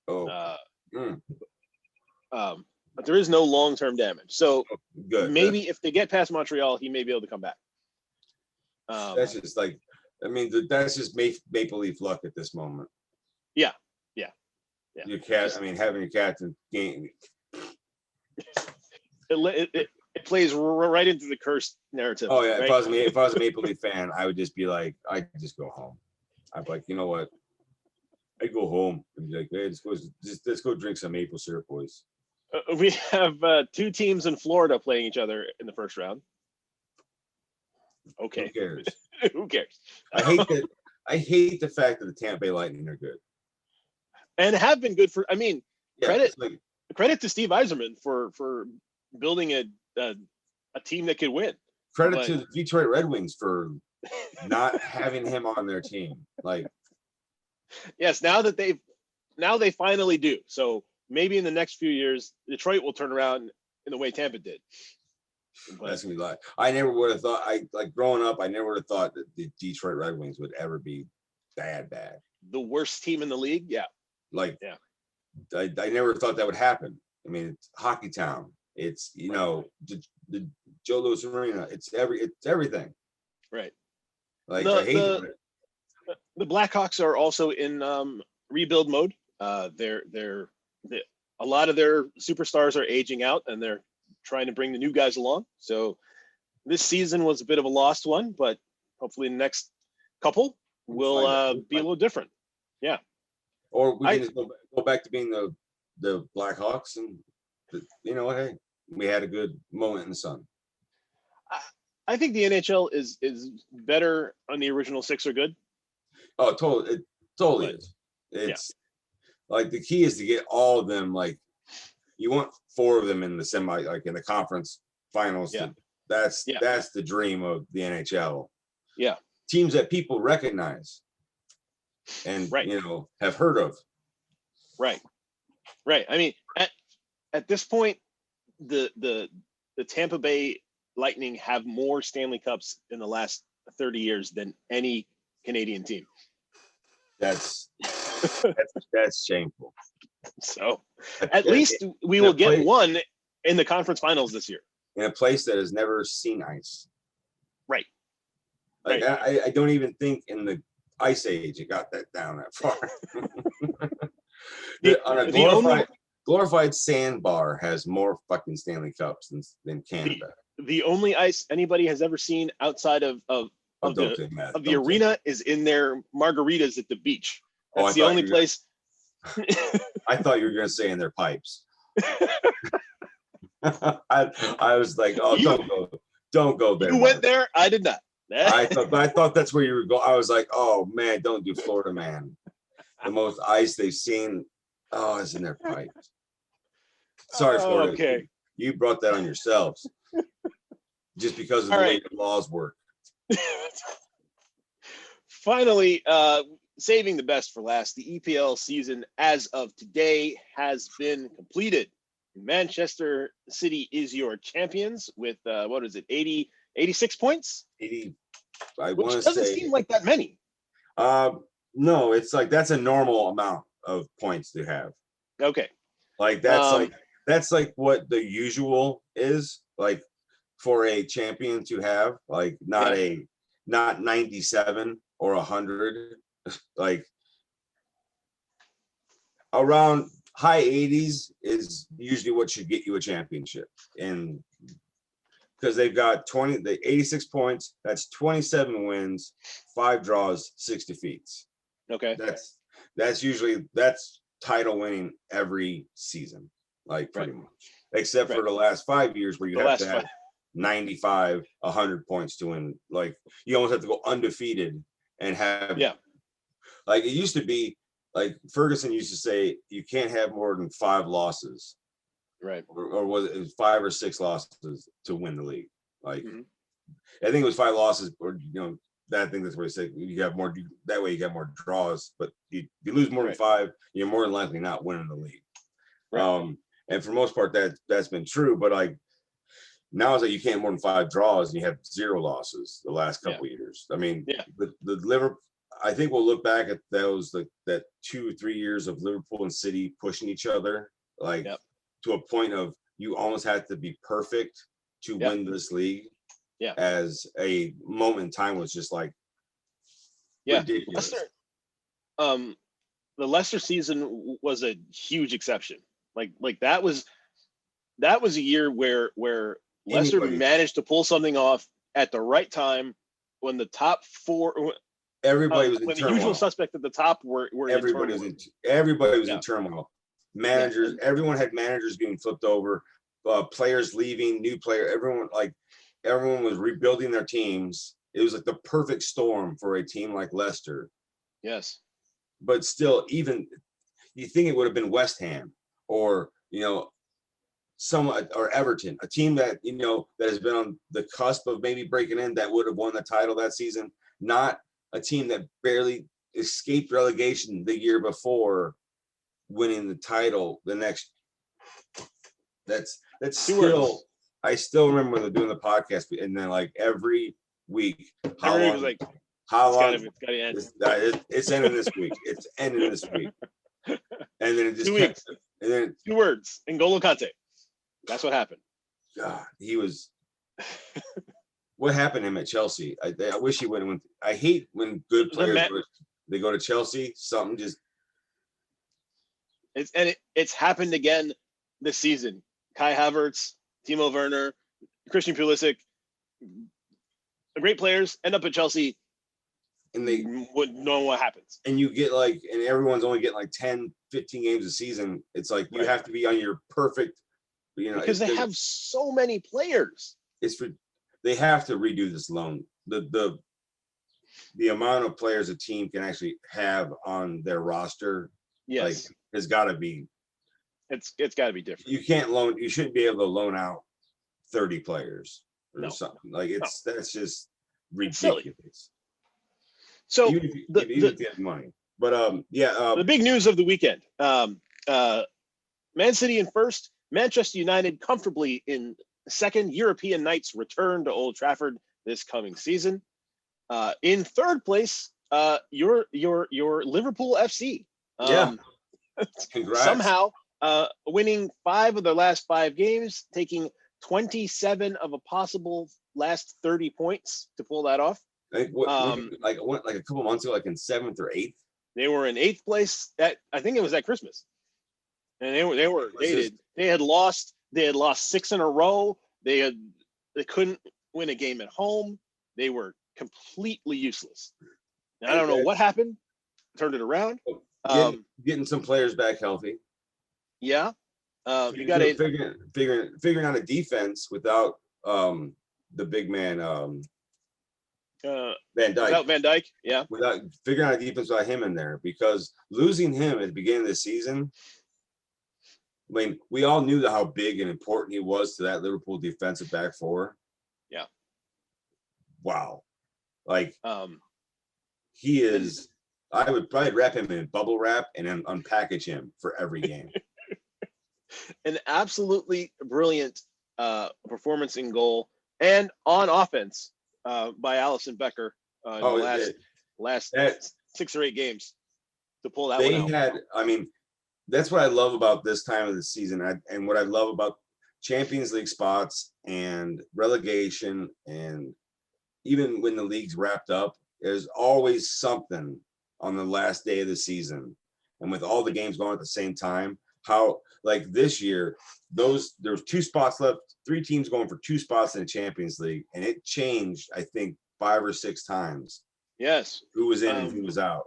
S1: But there is no long-term damage. So maybe if they get past Montreal, he may be able to come back.
S2: That's just that's just Maple Leaf luck at this moment.
S1: Yeah.
S2: Having your captain game.
S1: It plays right into the cursed narrative.
S2: Oh yeah,
S1: right?
S2: if I was a Maple Leaf fan, I would just be like, I'd just go home. I'd be like, you know what? I'd go home and be like, hey, let's go drink some maple syrup, boys.
S1: We have 2 teams in Florida playing each other in the first round. Okay.
S2: Who cares?
S1: Who cares?
S2: I hate the fact that the Tampa Bay Lightning are good.
S1: And have been good credit to Steve Yzerman for building a team that could win.
S2: Credit to the Detroit Red Wings for not having him on their team.
S1: Yes, now they finally do. So maybe in the next few years, Detroit will turn around in the way Tampa did. But
S2: that's gonna be like, I never would have thought. Growing up, I never would have thought that the Detroit Red Wings would ever be bad.
S1: The worst team in the league, yeah.
S2: I never thought that would happen. I mean, it's hockey town. It's the Joe Louis Arena. It's everything.
S1: Right.
S2: I hate it.
S1: The Blackhawks are also in rebuild mode. A lot of their superstars are aging out, and they're trying to bring the new guys along. So this season was a bit of a lost one, but hopefully the next couple will be a little different. Yeah.
S2: Or we can just go back to being the Blackhawks, and you know what? Hey, we had a good moment in the sun.
S1: I think the NHL is better on the original 6 are good.
S2: Oh, totally. It totally is. It's the key is to get all of them. You want 4 of them in the semi, in the conference finals.
S1: Yeah.
S2: That's the dream of the NHL.
S1: Yeah.
S2: Teams that people recognize and have heard of.
S1: Right. I mean, at this point, the Tampa Bay Lightning have more Stanley Cups in the last 30 years than any Canadian team.
S2: That's that's shameful.
S1: So at least we will get one in the conference finals this year.
S2: In a place that has never seen ice.
S1: Right.
S2: Like I don't even think in the ice age it got that down that far. On a glorified sandbar has more fucking Stanley Cups than Canada.
S1: The only ice anybody has ever seen outside of the arena is in their margaritas at the beach. That's the only place.
S2: I thought you were going to say in their pipes. I was like, oh, don't go there.
S1: You went there. I did not.
S2: I thought that's where you were going. I was like, oh man, don't do Florida, man. The most ice they've seen. Oh, is in their pipes. Sorry, Florida.
S1: Okay.
S2: You brought that on yourselves. Just because of the way the laws work.
S1: Finally, saving the best for last, the EPL season as of today has been completed. Manchester City is your champions with, 86 points?
S2: 80,
S1: which doesn't seem like that many.
S2: No, it's like that's a normal amount of points to have.
S1: Okay.
S2: Like that's like what the usual is, like for a champion to have, like not 97 or 100, like around high 80s is usually what should get you a championship. And because they've got 86 points, that's 27 wins, 5 draws, 6 defeats.
S1: Okay.
S2: That's title winning every season, like pretty much, except for the last 5 years where you have to have 95, 100 points to win. Like you almost have to go undefeated and have, like it used to be, like Ferguson used to say, you can't have more than 5 losses,
S1: right?
S2: Or was it 5 or 6 losses to win the league? Like I think it was 5 losses, or that thing that's what he said. You have more that way. You get more draws, but you lose more than 5, you're more than likely not winning the league. Right. And for the most part, that's been true. But like now, it's like you can't more than 5 draws, and you have 0 losses the last couple of years. I mean, the Liverpool. I think we'll look back at those that 2 or 3 years of Liverpool and City pushing each other, like to a point of you almost had to be perfect to win this league. Yeah, as a moment in time was just like ridiculous.
S1: Leicester, the Leicester season was a huge exception. Like that was a year where Leicester managed to pull something off at the right time when the top 4.
S2: Everybody was in
S1: when
S2: turmoil.
S1: The usual suspect at the top were
S2: everybody was in turmoil. Managers, everyone had managers being flipped over, players leaving, new player. Everyone was rebuilding their teams. It was like the perfect storm for a team like Leicester.
S1: Yes,
S2: but still, even you think it would have been West Ham or or Everton, a team that that has been on the cusp of maybe breaking in, that would have won the title that season, not a team that barely escaped relegation the year before winning the title the next. That's still, I still remember when they're doing the podcast, and then like every week, how long? It's gotta end. It's ending this week. It's ending this week. And then it just
S1: 2 weeks.
S2: And then
S1: 2 words: N'Golo Kante. That's what happened.
S2: God, he was. What happened to him at Chelsea? I wish he went. I hate when good players they go to Chelsea. Something just.
S1: It's happened again this season. Kai Havertz, Timo Werner, Christian Pulisic, great players end up at Chelsea, and they wouldn't know what happens.
S2: And you get and everyone's only getting like 10, 15 games a season. It's like you have to be on your perfect.
S1: Because they have so many players.
S2: They have to redo this loan. The amount of players a team can actually have on their roster, has got to be.
S1: It's got to be different.
S2: You can't loan. You shouldn't be able to loan out 30 players or something. That's just ridiculous. Silly.
S1: So
S2: even if you have money, but
S1: the big news of the weekend: Man City in first. Manchester United comfortably in second. European Knights return to Old Trafford this coming season. In third place, Your Liverpool FC.
S2: Yeah. Congrats.
S1: Somehow winning 5 of their last 5 games, taking 27 of a possible last 30 points to pull that off.
S2: Like a couple months ago, like in 7th or 8th.
S1: They were in 8th place. I think it was at Christmas, and they had lost 6 in a row. They couldn't win a game at home. They were completely useless. Now, I don't know what happened. Turned it around.
S2: Getting some players back healthy.
S1: Yeah. You got to
S2: figuring out a defense without the big man Van Dijk.
S1: Without Van Dijk, yeah.
S2: Without figuring out a defense without him in there, because losing him at the beginning of the season, I mean, we all knew how big and important he was to that Liverpool defensive back four.
S1: Yeah.
S2: Wow. Like he is. I would probably wrap him in bubble wrap and then unpackage him for every game.
S1: An absolutely brilliant performance in goal and on offense by Allison Becker in the last 6 or 8 games to pull that one out.
S2: I mean, that's what I love about this time of the season, and what I love about Champions League spots and relegation, and even when the league's wrapped up, there's always something on the last day of the season, and with all the games going at the same time. How, like this year, there's 2 spots left, 3 teams going for 2 spots in the Champions League, and it changed, I think, 5 or 6 times.
S1: Yes,
S2: who was in and who was out.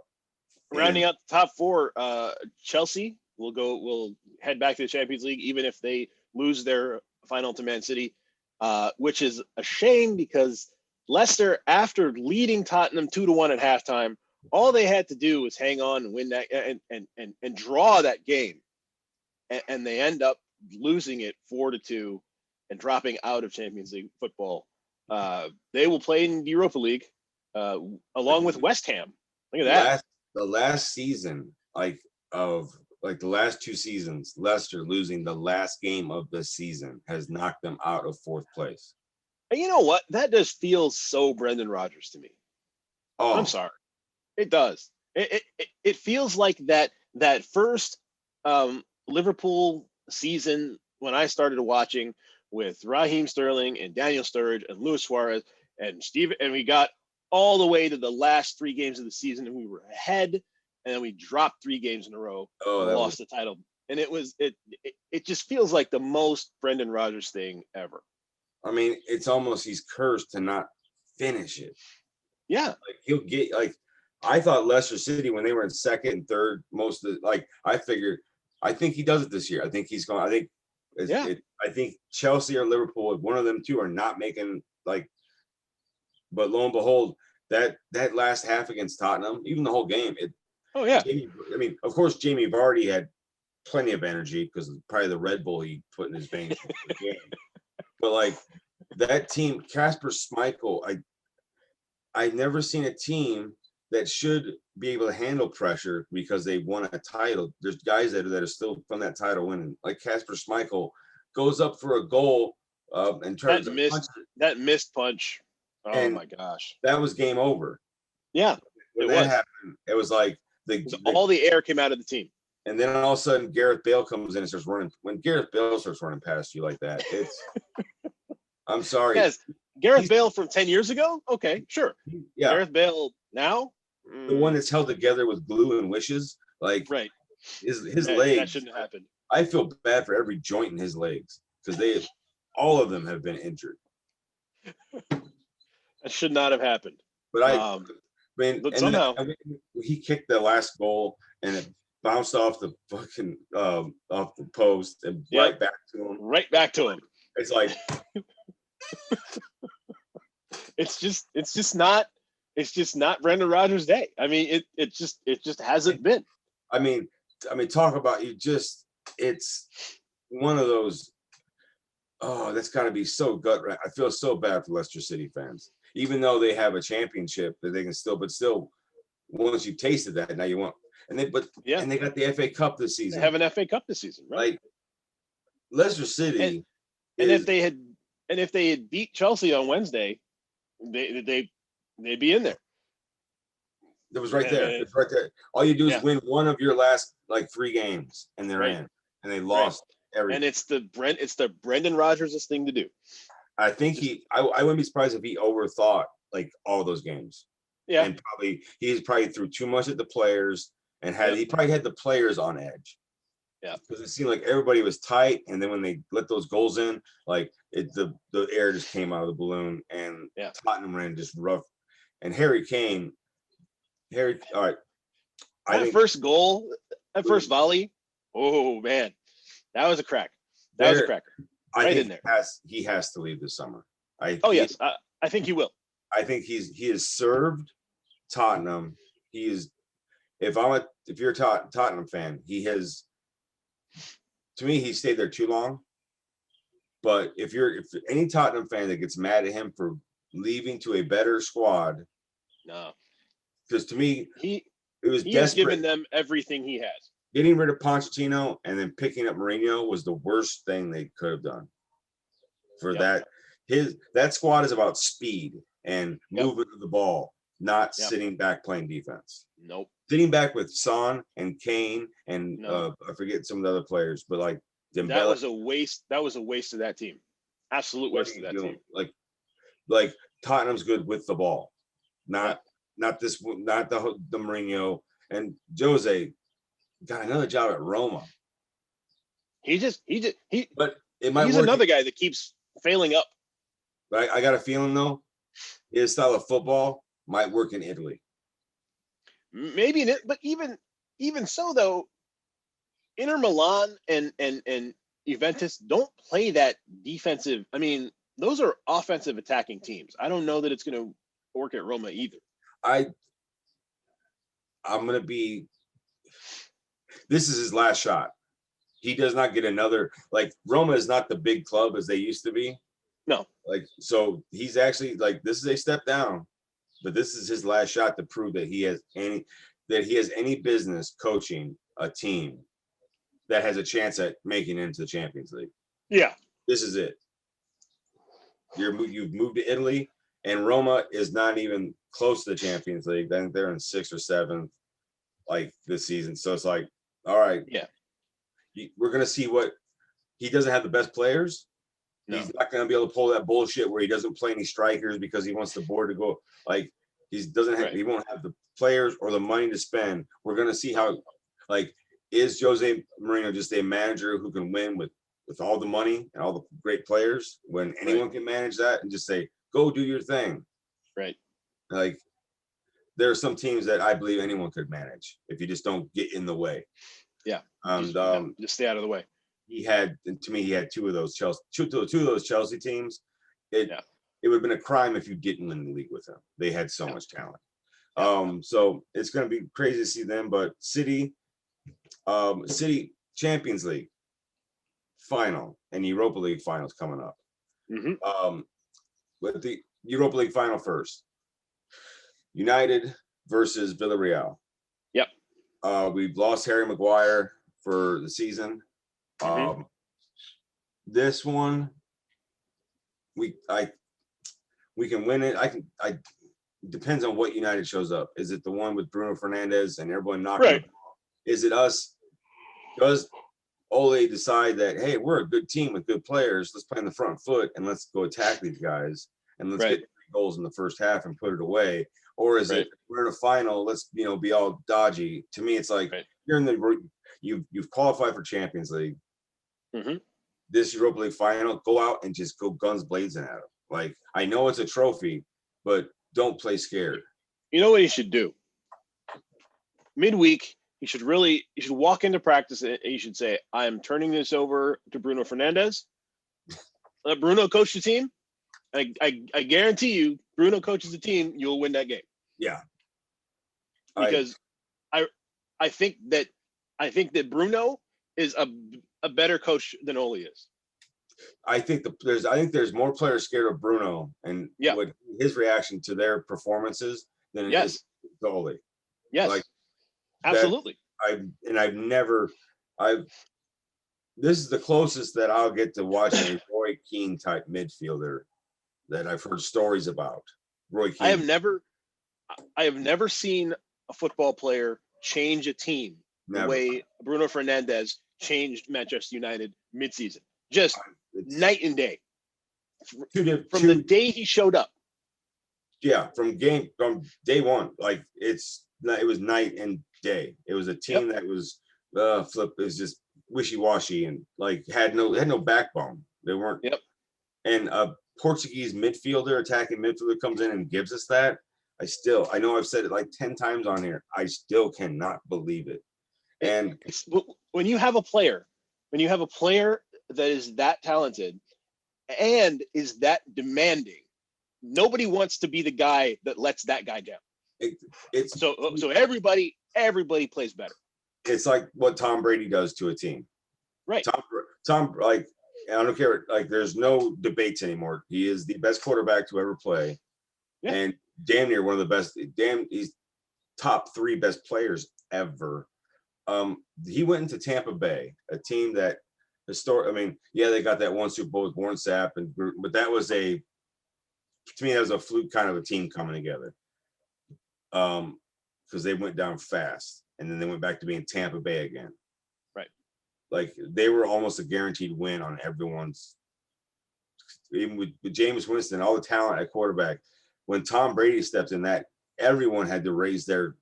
S1: Rounding out the top 4, Chelsea will head back to the Champions League even if they lose their final to Man City, which is a shame because Leicester, after leading Tottenham 2-1 at halftime, all they had to do was hang on and win that and draw that game. And they end up losing it 4-2 and dropping out of Champions League football. They will play in the Europa League along with West Ham. Look at that.
S2: The last season, the last 2 seasons, Leicester losing the last game of the season has knocked them out of 4th place.
S1: And you know what? That just feels so Brendan Rodgers to me. Oh, I'm sorry. It does. It feels like that first Liverpool season when I started watching with Raheem Sterling and Daniel Sturridge and Luis Suarez and Steve, and we got all the way to the last 3 games of the season and we were ahead, and then we dropped 3 games in a row and lost the title. And it just feels like the most Brendan Rodgers thing ever.
S2: I mean, it's almost he's cursed to not finish it.
S1: Yeah.
S2: Like he'll get I thought Leicester City, when they were in 2nd and 3rd, most of I think he does it this year. I think he's going. I think Chelsea or Liverpool, one of them 2 are not making But lo and behold, that last half against Tottenham, even the whole game. Of course, Jamie Vardy had plenty of energy because probably the Red Bull he put in his veins. But that team, Kasper Schmeichel, I've never seen a team that should be able to handle pressure because they won a title. There's guys that are still from that title winning. Like Kasper Schmeichel goes up for a goal and tries to punch
S1: that missed punch. Oh my gosh.
S2: That was game over.
S1: Yeah.
S2: When that happened, it was like
S1: all the air came out of the team.
S2: And then all of a sudden Gareth Bale comes in and starts running. When Gareth Bale starts running past you like that, it's I'm sorry.
S1: Yes. Gareth Bale from 10 years ago? Okay, sure.
S2: Yeah.
S1: Gareth Bale now?
S2: The one that's held together with glue and wishes.
S1: Right.
S2: His legs.
S1: That shouldn't have happened.
S2: I feel bad for every joint in his legs because all of them have been injured.
S1: That should not have happened.
S2: But
S1: but somehow
S2: he kicked the last goal and it bounced off the fucking off the post and right back to him.
S1: Right back to him.
S2: It's like
S1: it's just not Brendan Rodgers' day. I mean, it just hasn't been.
S2: I mean, talk about it's one of those. Oh, that's got to be so gut wrenching. I feel so bad for Leicester City fans, even though they have a championship that they can still. Once you've tasted that, now you want. And they got the FA Cup this season.
S1: They have an FA Cup this season, right?
S2: Leicester City.
S1: And if they had beat Chelsea on Wednesday, they'd be in there.
S2: It was right there. It's right there. All you do is win one of your last like 3 games, and they're in, and they lost everything.
S1: And it's the Brendan Rodgers' thing to do.
S2: I think I wouldn't be surprised if he overthought like all those games.
S1: Yeah,
S2: and he's probably threw too much at the players, and he probably had the players on edge.
S1: Yeah,
S2: because it seemed like everybody was tight, and then when they let those goals in, like the air just came out of the balloon, and Tottenham ran just rough. And Harry Kane, all right.
S1: That first goal, that first volley, oh man, that was a crack. That was a cracker.
S2: I think he has to leave this summer.
S1: Yes, I think he will.
S2: I think he has served Tottenham. He is. If you're a Tottenham fan, he has. To me, he stayed there too long. But if any Tottenham fan that gets mad at him for leaving to a better squad,
S1: no,
S2: because to me
S1: he
S2: was
S1: has given them everything he has.
S2: Getting rid of Pochettino and then picking up Mourinho was the worst thing they could have done. For that, that squad is about speed and movement of the ball, not sitting back playing defense.
S1: Nope.
S2: Sitting back with Son and Kane and I forget some of the other players, but like
S1: Dembele, that was a waste. That was a waste of that team. Absolute waste of that team.
S2: Like Tottenham's good with the ball, not the Mourinho and Jose got another job at Roma.
S1: But he's another guy that keeps failing up.
S2: Right. I got a feeling though, his style of football might work in Italy.
S1: Maybe but even so though, Inter Milan and Juventus don't play that defensive. I mean, those are offensive attacking teams. I don't know that it's going to work at Roma either. I'm
S2: going to be. This is his last shot. He does not get another. Like Roma is not the big club as they used to be.
S1: No.
S2: Like so, he's actually like this is a step down, but this is his last shot to prove that he has any business coaching a team that has a chance at making it into the Champions League.
S1: Yeah.
S2: This is it. You've moved to Italy, and Roma is not even close to the Champions League. Then they're in 6th or 7th, like this season. So it's like, all right, we're gonna see what he doesn't have the best players. No. He's not gonna be able to pull that bullshit where he doesn't play any strikers because he wants the board to go. Like he won't have the players or the money to spend. We're gonna see how, like, is Jose Mourinho just a manager who can win with all the money and all the great players when anyone can manage that and just say, go do your thing.
S1: Right.
S2: Like there are some teams that I believe anyone could manage if you just don't get in the way.
S1: Yeah. Just stay out of the way.
S2: He had 2 of those Chelsea teams. It would have been a crime if you didn't win the league with them. They had so much talent. So it's going to be crazy to see them, but City Champions League final and Europa League finals coming up.
S1: Mm-hmm.
S2: With the Europa League final first, United versus Villarreal.
S1: Yep.
S2: We've lost Harry Maguire for the season.
S1: Mm-hmm.
S2: This one, we can win it. Depends on what United shows up. Is it the one with Bruno Fernandez and everyone knocking?
S1: Right.
S2: Is it us? Does Ole decide that, hey, we're a good team with good players. Let's play on the front foot and let's go attack these guys and let's get 3 goals in the first half and put it away? Or is it we're in a final? Let's be all dodgy. To me, it's like you're in you've qualified for Champions League.
S1: Mm-hmm.
S2: This Europa League final, go out and just go guns blazing at them. Like I know it's a trophy, but don't play scared.
S1: You know what he should do? Midweek, you should walk into practice and you should say, I am turning this over to Bruno Fernandez. Let Bruno coach the team. I guarantee you, Bruno coaches the team, you'll win that game.
S2: Yeah.
S1: Because I think that Bruno is a better coach than Ole is.
S2: I think there's more players scared of Bruno and what his reaction to their performances than it is to Ole.
S1: Yes. Like absolutely.
S2: This is the closest that I'll get to watching a Roy Keane type midfielder that I've heard stories about. Roy Keane.
S1: I have never seen a football player change a team the way Bruno Fernandez changed Manchester United midseason. Just night and day. From the day he showed up.
S2: Yeah, from day one. Like it was night and day. It was a team that was flip is just wishy-washy and like had no backbone. They weren't.
S1: Yep.
S2: And a Portuguese attacking midfielder comes in and gives us that. I know I've said it like 10 times on here. I still cannot believe it. And
S1: when you have a player that is that talented and is that demanding, nobody wants to be the guy that lets that guy down. So everybody plays better.
S2: It's like what Tom Brady does to a team.
S1: Right.
S2: Tom, like, I don't care. Like, there's no debates anymore. He is the best quarterback to ever play. Yeah. And damn near one of the best. He's top 3 best players ever. He went into Tampa Bay, a team that they got that one Super Bowl with Warren Sapp, but that was to me, that was a fluke kind of a team coming together. Because they went down fast, and then they went back to being Tampa Bay again.
S1: Right.
S2: Like they were almost a guaranteed win on everyone's. Even with Jameis Winston, all the talent at quarterback. When Tom Brady stepped in, that everyone had to raise their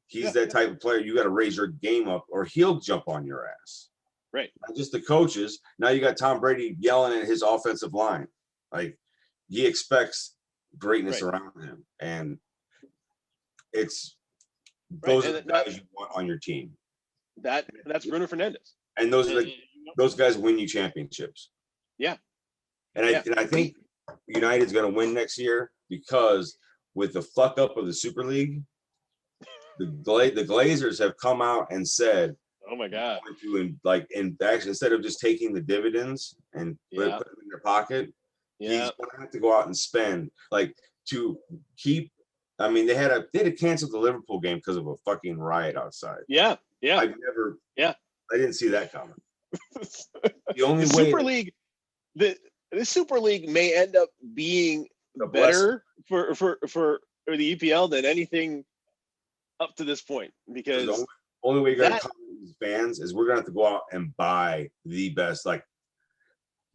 S2: he's that type of player. You got to raise your game up, or he'll jump on your ass.
S1: Right.
S2: Not just the coaches. Now you got Tom Brady yelling at his offensive line. Like he expects greatness around him, and it's those are the guys you want on your team.
S1: That's Bruno Fernandez.
S2: And those guys win you championships.
S1: Yeah.
S2: And I think United's going to win next year because with the fuck up of the Super League, the Glazers have come out and said,
S1: "Oh my God!"
S2: In action, instead of just taking the dividends and put them in their pocket, he's going to have to go out and spend to keep. I mean, they had to cancel the Liverpool game because of a fucking riot outside.
S1: Yeah.
S2: I didn't see that coming. The only way
S1: Super League, the Super League may end up being better for the EPL than anything up to this point, because
S2: the only way you're gonna come these fans is we're gonna have to go out and buy the best. Like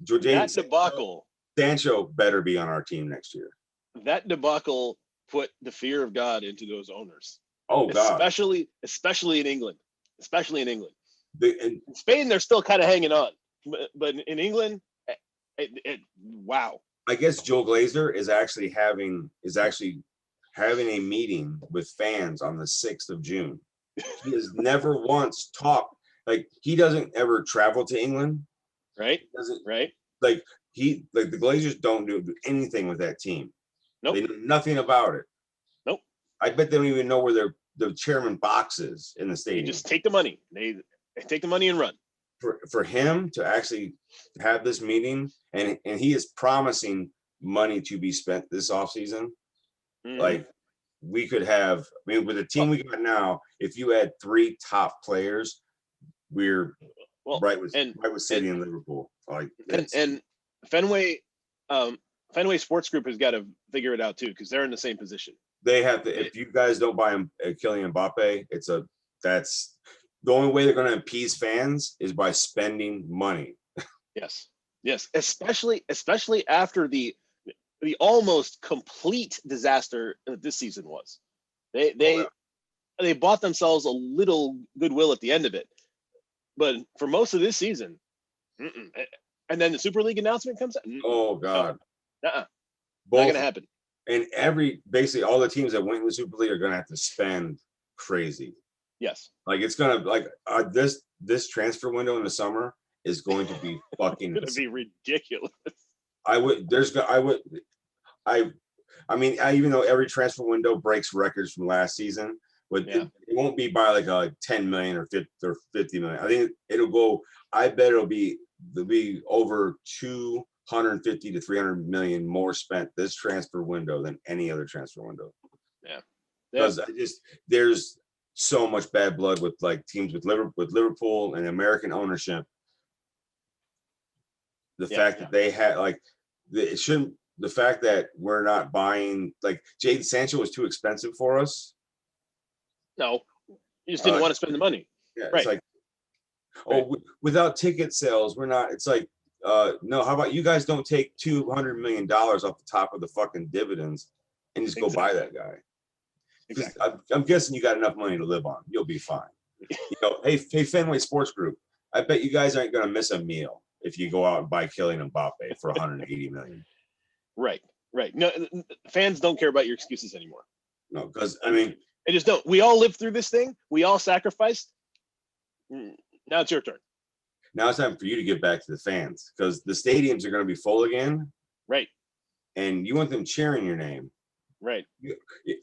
S1: that debacle,
S2: Sancho better be on our team next year.
S1: That debacle put the fear of God into those owners.
S2: Oh God,
S1: especially in England. In Spain, they're still kind of hanging on, but in England, wow.
S2: I guess Joe Glazer is actually having a meeting with fans on the 6th of June. He has never once talked. Like he doesn't ever travel to England.
S1: Right. Right.
S2: The Glazers don't do anything with that team.
S1: Nope.
S2: They know nothing about it.
S1: Nope.
S2: I bet they don't even know where the chairman box is in the stadium.
S1: They just take the money. They take the money and run.
S2: For him to actually have this meeting, and he is promising money to be spent this offseason. Mm-hmm. Like we could have, with the team we got now, if you had 3 top players, we're right with City and Liverpool.
S1: And Fenway Sports Group has got to figure it out too, because they're in the same position.
S2: They have to. If you guys don't buy him, Kylian Mbappe, that's the only way they're going to appease fans is by spending money.
S1: Yes. Especially after the almost complete disaster that this season was. They bought themselves a little goodwill at the end of it, but for most of this season, and then the Super League announcement comes out.
S2: Oh God,
S1: not gonna happen.
S2: And basically all the teams that went in the Super League are gonna have to spend crazy.
S1: Yes.
S2: Like it's gonna this transfer window in the summer is going to be fucking.
S1: It's gonna be ridiculous.
S2: Even though every transfer window breaks records from last season, but it won't be by like a 10 million or 50 million. I think I bet there'll be over 250 to 300 million more spent this transfer window than any other transfer window.
S1: Yeah.
S2: Because there's so much bad blood with teams with Liverpool and American ownership. The fact that they had the fact that we're not buying Jadon Sancho was too expensive for us.
S1: No, you just didn't want to spend the money.
S2: Yeah,
S1: Right.
S2: it's like, without ticket sales, we're not. It's like, no. How about you guys don't take $200 million off the top of the fucking dividends and just go buy that guy?
S1: Exactly.
S2: I'm guessing you got enough money to live on. You'll be fine. Hey, Fenway Sports Group. I bet you guys aren't going to miss a meal if you go out and buy Kylian Mbappe for 180 million.
S1: Right. No, fans don't care about your excuses anymore.
S2: No, because I mean,
S1: they just don't. We all lived through this thing. We all sacrificed. Now it's your turn.
S2: Now it's time for you to give back to the fans because the stadiums are going to be full again.
S1: Right.
S2: And you want them cheering your name.
S1: Right.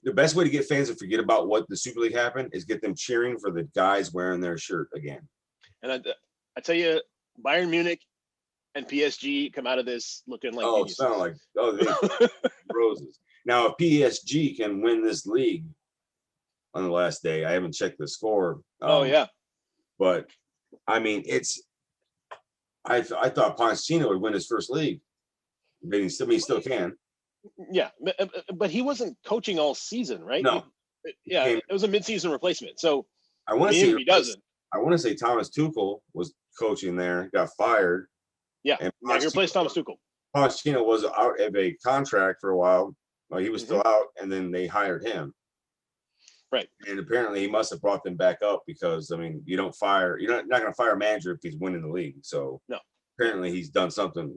S2: The best way to get fans to forget about what the Super League happened is get them cheering for the guys wearing their shirt again.
S1: And I tell you, Bayern Munich and PSG come out of this looking like
S2: they roses. Now, if PSG can win this league on the last day, I haven't checked the score. But I mean, I thought Pochettino would win his first league. But he still can.
S1: Yeah, but he wasn't coaching all season, right?
S2: No.
S1: It was a midseason replacement. So
S2: I want to say
S1: he doesn't.
S2: I want to say Thomas Tuchel was coaching there, got fired.
S1: Yeah, he replaced Thomas Tuchel.
S2: Pochettino was out of a contract for a while. He was still out, and then they hired him.
S1: Right. And
S2: apparently he must have brought them back up because, I mean, you're not going to fire a manager if he's winning the league. So
S1: no.
S2: Apparently he's done something,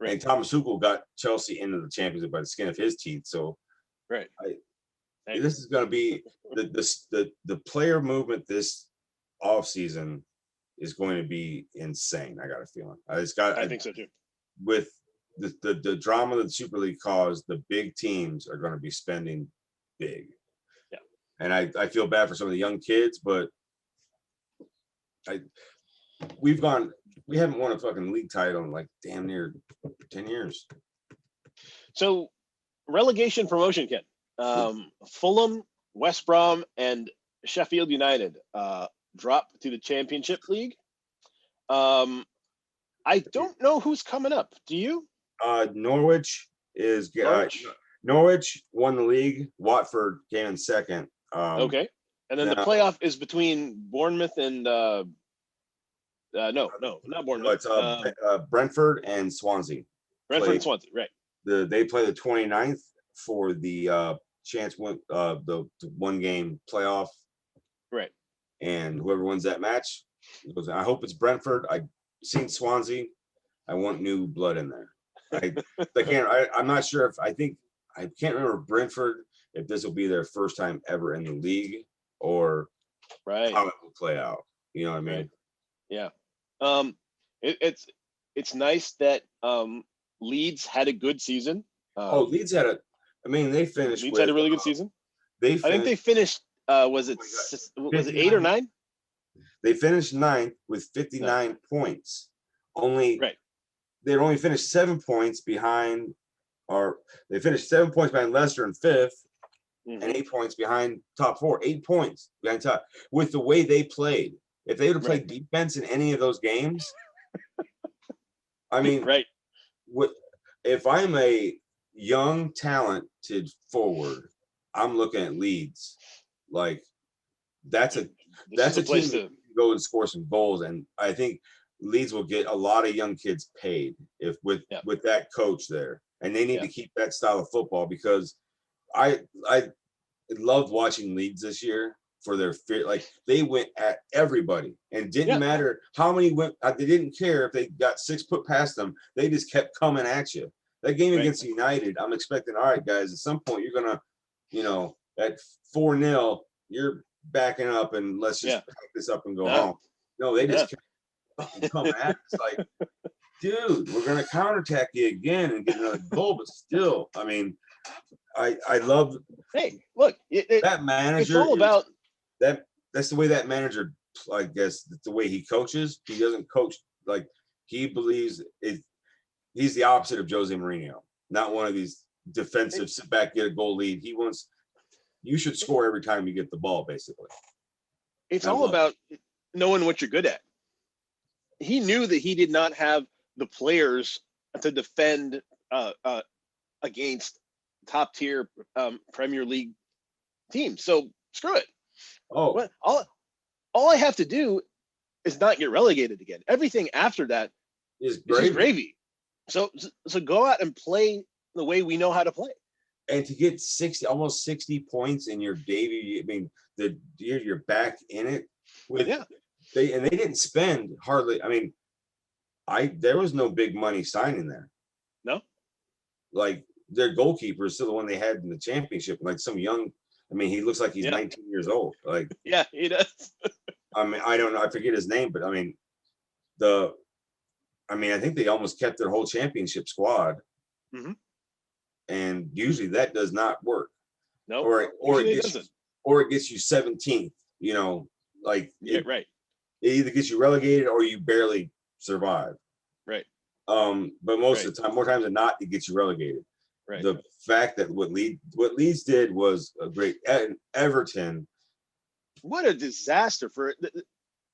S2: Right. And Thomas Tuchel got Chelsea into the Champions League by the skin of his teeth. So this is going to be the player movement this offseason is going to be insane. I got a feeling. I
S1: think so too.
S2: With the drama that the Super League caused, the big teams are going to be spending big.
S1: Yeah.
S2: And I feel bad for some of the young kids, but we haven't won a fucking league title in like damn near 10 years.
S1: So relegation promotion, Ken. Fulham, West Brom, and Sheffield United drop to the Championship League. I don't know who's coming up. Do you?
S2: Norwich is Norwich won the league. Watford came in second.
S1: Okay. And then the playoff is between Bournemouth and no, not Bournemouth.
S2: It's Brentford and Swansea.
S1: Brentford and Swansea, right.
S2: They play the 29th for the chance win the one game playoff.
S1: Right.
S2: And whoever wins that match goes. I hope it's Brentford. I've seen Swansea. I want new blood in there. I'm not sure if I can't remember Brentford if this will be their first time ever in the league or how it will play out. You know what I mean?
S1: Right. Yeah. It's nice that Leeds had a good season.
S2: Leeds had they finished.
S1: Leeds had a really good season. I think they finished. Was it 8 or 9?
S2: They finished 9th with 59 points. They only finished 7 points behind. They finished 7 points behind Leicester in 5th, and 8 points behind top 4. 8 points behind top. With the way they played, if they would have played defense in any of those games, I mean, if I'm a young, talented forward, I'm looking at Leeds. Like that's a team to go and score some goals, and I think Leeds will get a lot of young kids paid with that coach there, and they need to keep that style of football because I loved watching Leeds this year for their fit. Like they went at everybody and didn't matter how many went. They didn't care if they got 6 foot past them. They just kept coming at you. That game against United, I'm expecting. All right, guys, at some point you're gonna, at 4-0, you're backing up and let's just pack this up and go home. No, they just kept coming at us like, dude, we're gonna counterattack you again and get another goal. But still, I mean, I love.
S1: Hey, look,
S2: that manager.
S1: It's all about
S2: that. That's the way that manager. I guess that's the way he coaches. He doesn't coach like he believes it. He's the opposite of Jose Mourinho. Not one of these defensive sit back, get a goal lead. He wants you should score every time you get the ball, basically.
S1: It's all about knowing what you're good at. He knew that he did not have the players to defend against top tier Premier League teams. So screw it.
S2: Oh,
S1: What all I have to do is not get relegated again. Everything after that
S2: is
S1: is just
S2: gravy.
S1: gravy. So go out and play the way we know how to play.
S2: And to get almost 60 points in your debut, I mean, you're back in it with they didn't spend hardly. I mean, there was no big money signing there.
S1: No,
S2: like their goalkeeper is still the one they had in the championship. Like some young, I mean, he looks like he's 19 years old. Like,
S1: yeah, he does.
S2: I mean, I don't know, I forget his name, but I mean, I think they almost kept their whole championship squad.
S1: Mm-hmm.
S2: And usually that does not work.
S1: No,
S2: or it gets you 17th, you know, like
S1: right.
S2: It either gets you relegated or you barely survive.
S1: Right.
S2: But most of the time, more times than not, it gets you relegated.
S1: Right.
S2: The fact that what Leeds did was a great. Everton.
S1: What a disaster for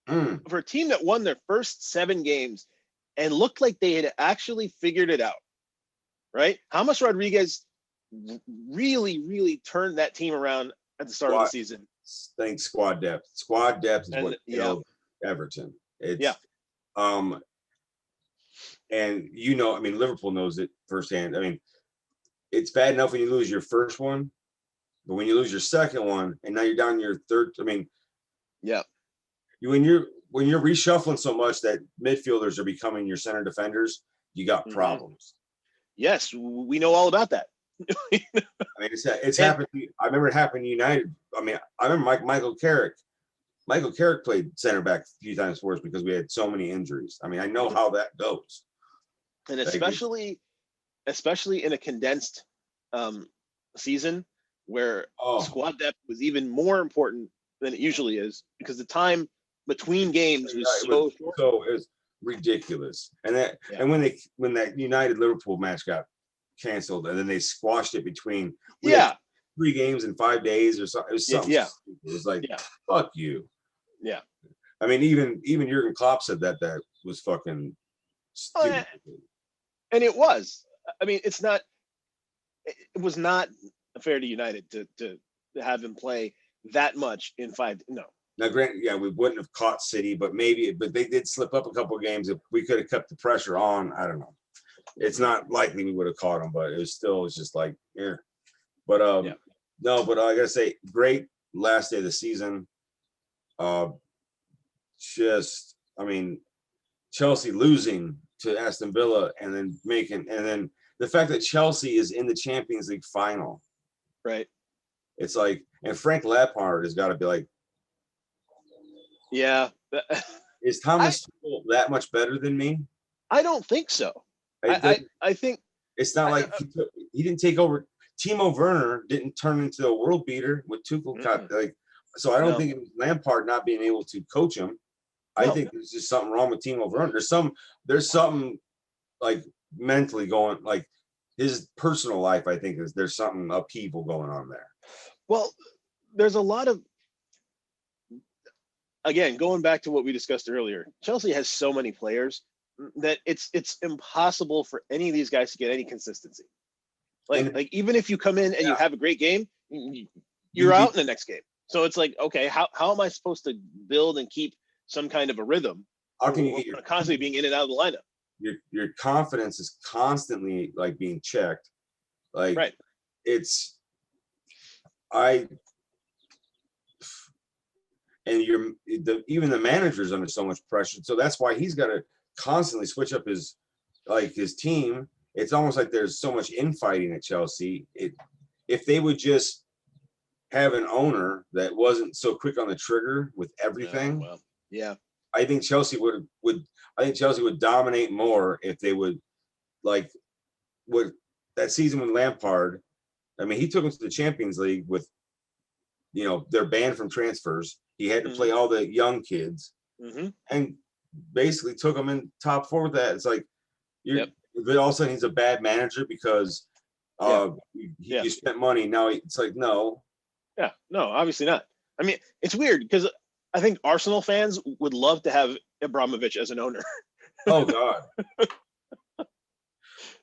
S1: a team that won their first 7 games and looked like they had actually figured it out. Right? James Rodriguez really, really turned that team around at the start of the season.
S2: Thanks, squad depth. Squad depth is what
S1: killed
S2: Everton. And you know, I mean, Liverpool knows it firsthand. I mean, it's bad enough when you lose your first one, but when you lose your second one, and now you're down to your third. I mean, when you're reshuffling so much that midfielders are becoming your center defenders, you got problems.
S1: Yes, we know all about that.
S2: I mean, it's happened. I remember it happened to United. I mean, I remember Michael Carrick. Michael Carrick played center back a few times for us because we had so many injuries. I mean, I know how that goes.
S1: And especially in a condensed season where squad depth was even more important than it usually is because the time between games was so short.
S2: So it was ridiculous. And and when that United Liverpool match got canceled and then they squashed it between 3 games in 5 days or something. It was something stupid. It was like fuck you.
S1: Yeah.
S2: I mean, even Jurgen Klopp said that was fucking stupid.
S1: And it was. I mean, it was not fair to United to have him play that much in 5. No.
S2: Now, granted, we wouldn't have caught City, but they did slip up a couple of games. If we could have kept the pressure on, I don't know. It's not likely we would have caught them, but it was just like, yeah. But no, but I gotta say, great last day of the season. I mean, Chelsea losing to Aston Villa and then the fact that Chelsea is in the Champions League final.
S1: Right.
S2: It's like, and Frank Lampard has got to be like,
S1: yeah.
S2: Is Thomas Tuchel that much better than me?
S1: I don't think so. I think
S2: it's not like he didn't take over. Timo Werner didn't turn into a world beater with Tuchel. So I don't think it was Lampard not being able to coach him. I think there's just something wrong with Timo Werner. There's something like mentally going, like his personal life. I think there's something upheaval going on there.
S1: Well, there's a lot of, again, going back to what we discussed earlier, Chelsea has so many players that it's impossible for any of these guys to get any consistency. Like even if you come in and you have a great game, you're out in the next game. So it's like, okay, how am I supposed to build and keep some kind of a rhythm?
S2: How can you get
S1: constantly being in and out of the lineup?
S2: Your confidence is constantly like being checked. Like even the manager's under so much pressure. So that's why he's got to constantly switch up his team. It's almost like there's so much infighting at Chelsea. If they would just have an owner that wasn't so quick on the trigger with everything, I think Chelsea would dominate more if they would that season with Lampard. I mean, he took them to the Champions League with, they're banned from transfers. He had to play all the young kids and basically took them in top 4 with that. It's like, but all of a sudden he's a bad manager because you spent money. Now it's like, no.
S1: Yeah, no, obviously not. I mean, it's weird because I think Arsenal fans would love to have Abramovich as an owner.
S2: Oh, God.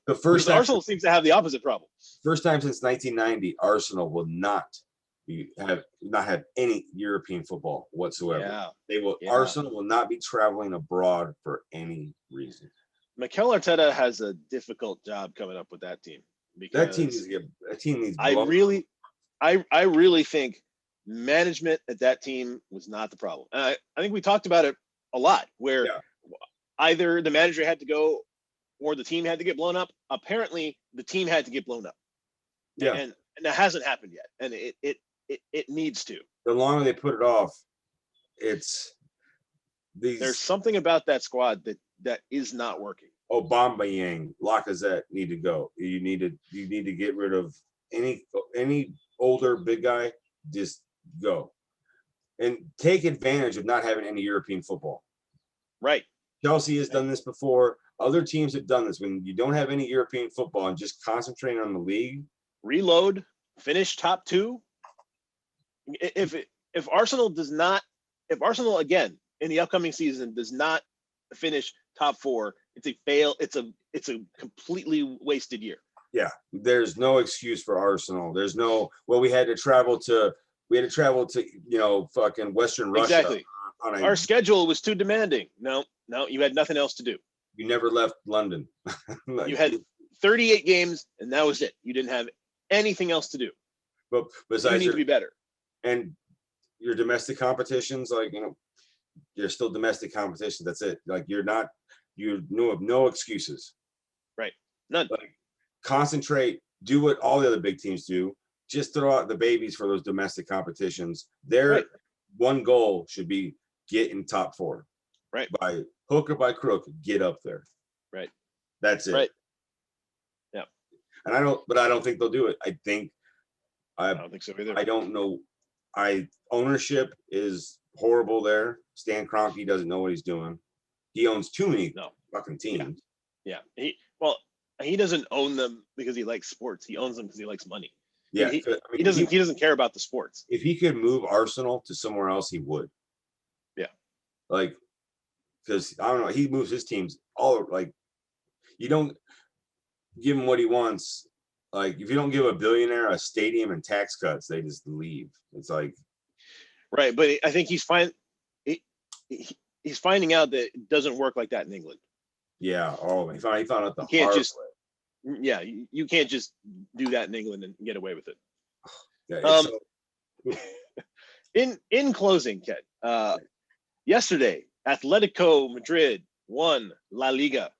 S2: The first time,
S1: Arsenal seems to have the opposite problem.
S2: First time since 1990, Arsenal will not not have any European football whatsoever.
S1: Yeah.
S2: They will.
S1: Yeah.
S2: Arsenal will not be traveling abroad for any reason.
S1: Mikel Arteta has a difficult job coming up with that team
S2: That team
S1: because
S2: needs
S1: I
S2: blown.
S1: really think management at that team was not the problem. And I think we talked about it a lot, where
S2: Yeah.
S1: either the manager had to go or the team had to get blown up. Apparently, the team had to get blown up.
S2: Yeah.
S1: And that hasn't happened yet, and it needs to.
S2: The longer they put it off, it's these.
S1: There's something about that squad that is not working.
S2: Aubameyang, Lacazette need to go. You need to get rid of any older big guy. Just go and take advantage of not having any European football.
S1: Right.
S2: Chelsea has done this before. Other teams have done this when you don't have any European football and just concentrating on the league.
S1: Reload, finish top 2. If Arsenal again in the upcoming season does not finish top 4, it's a fail. It's a completely wasted year.
S2: Yeah, there's no excuse for Arsenal. There's no, well, we had to travel to fucking Western Russia.
S1: Exactly. Our schedule was too demanding. No, you had nothing else to do.
S2: You never left London.
S1: You had 38 games, and that was it. You didn't have anything else to do.
S2: But besides,
S1: you need to be better.
S2: And your domestic competitions, you're still domestic competition. That's it. You have no excuses.
S1: Right. None.
S2: Concentrate. Do what all the other big teams do. Just throw out the babies for those domestic competitions. Their one goal should be get in top 4.
S1: Right.
S2: By hook or by crook, get up there.
S1: Right.
S2: That's it.
S1: Right. Yeah.
S2: And I don't think they'll do it. I
S1: don't think so either.
S2: I don't know. Ownership is horrible there. Stan Kroenke doesn't know what he's doing. He owns too many fucking teams.
S1: Yeah. He doesn't own them because he likes sports. He owns them because he likes money.
S2: Yeah.
S1: He doesn't care about the sports.
S2: If he could move Arsenal to somewhere else, he would.
S1: Yeah.
S2: Because I don't know, he moves his teams all you don't give him what he wants. If you don't give a billionaire a stadium and tax cuts, they just leave. It's
S1: right, but I think he's finding out that it doesn't work like that in England.
S2: Yeah. Oh, he found out the
S1: you can't
S2: hard
S1: just way. Yeah, you can't just do that in England and get away with it.
S2: Yeah,
S1: in closing, Ken, yesterday Atletico Madrid won La Liga,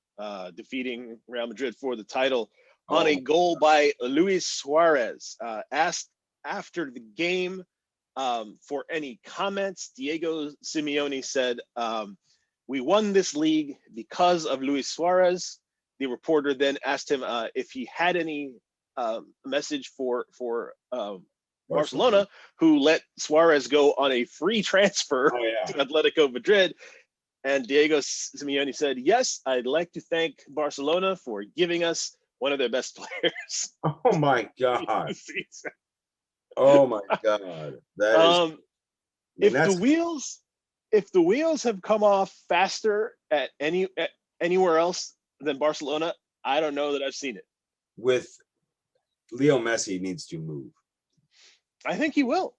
S1: defeating Real Madrid for the title on a goal by Luis Suarez. Asked after the game for any comments, Diego Simeone said, "We won this league because of Luis Suarez." The reporter then asked him if he had any message for Barcelona, who let Suarez go on a free transfer to Atletico Madrid. And Diego Simeone said, "Yes, I'd like to thank Barcelona for giving us one of their best players."
S2: Oh my God. Oh my God. That is,
S1: if the wheels have come off faster at anywhere else than Barcelona, I don't know that I've seen it.
S2: With Leo Messi needs to move.
S1: I think he will.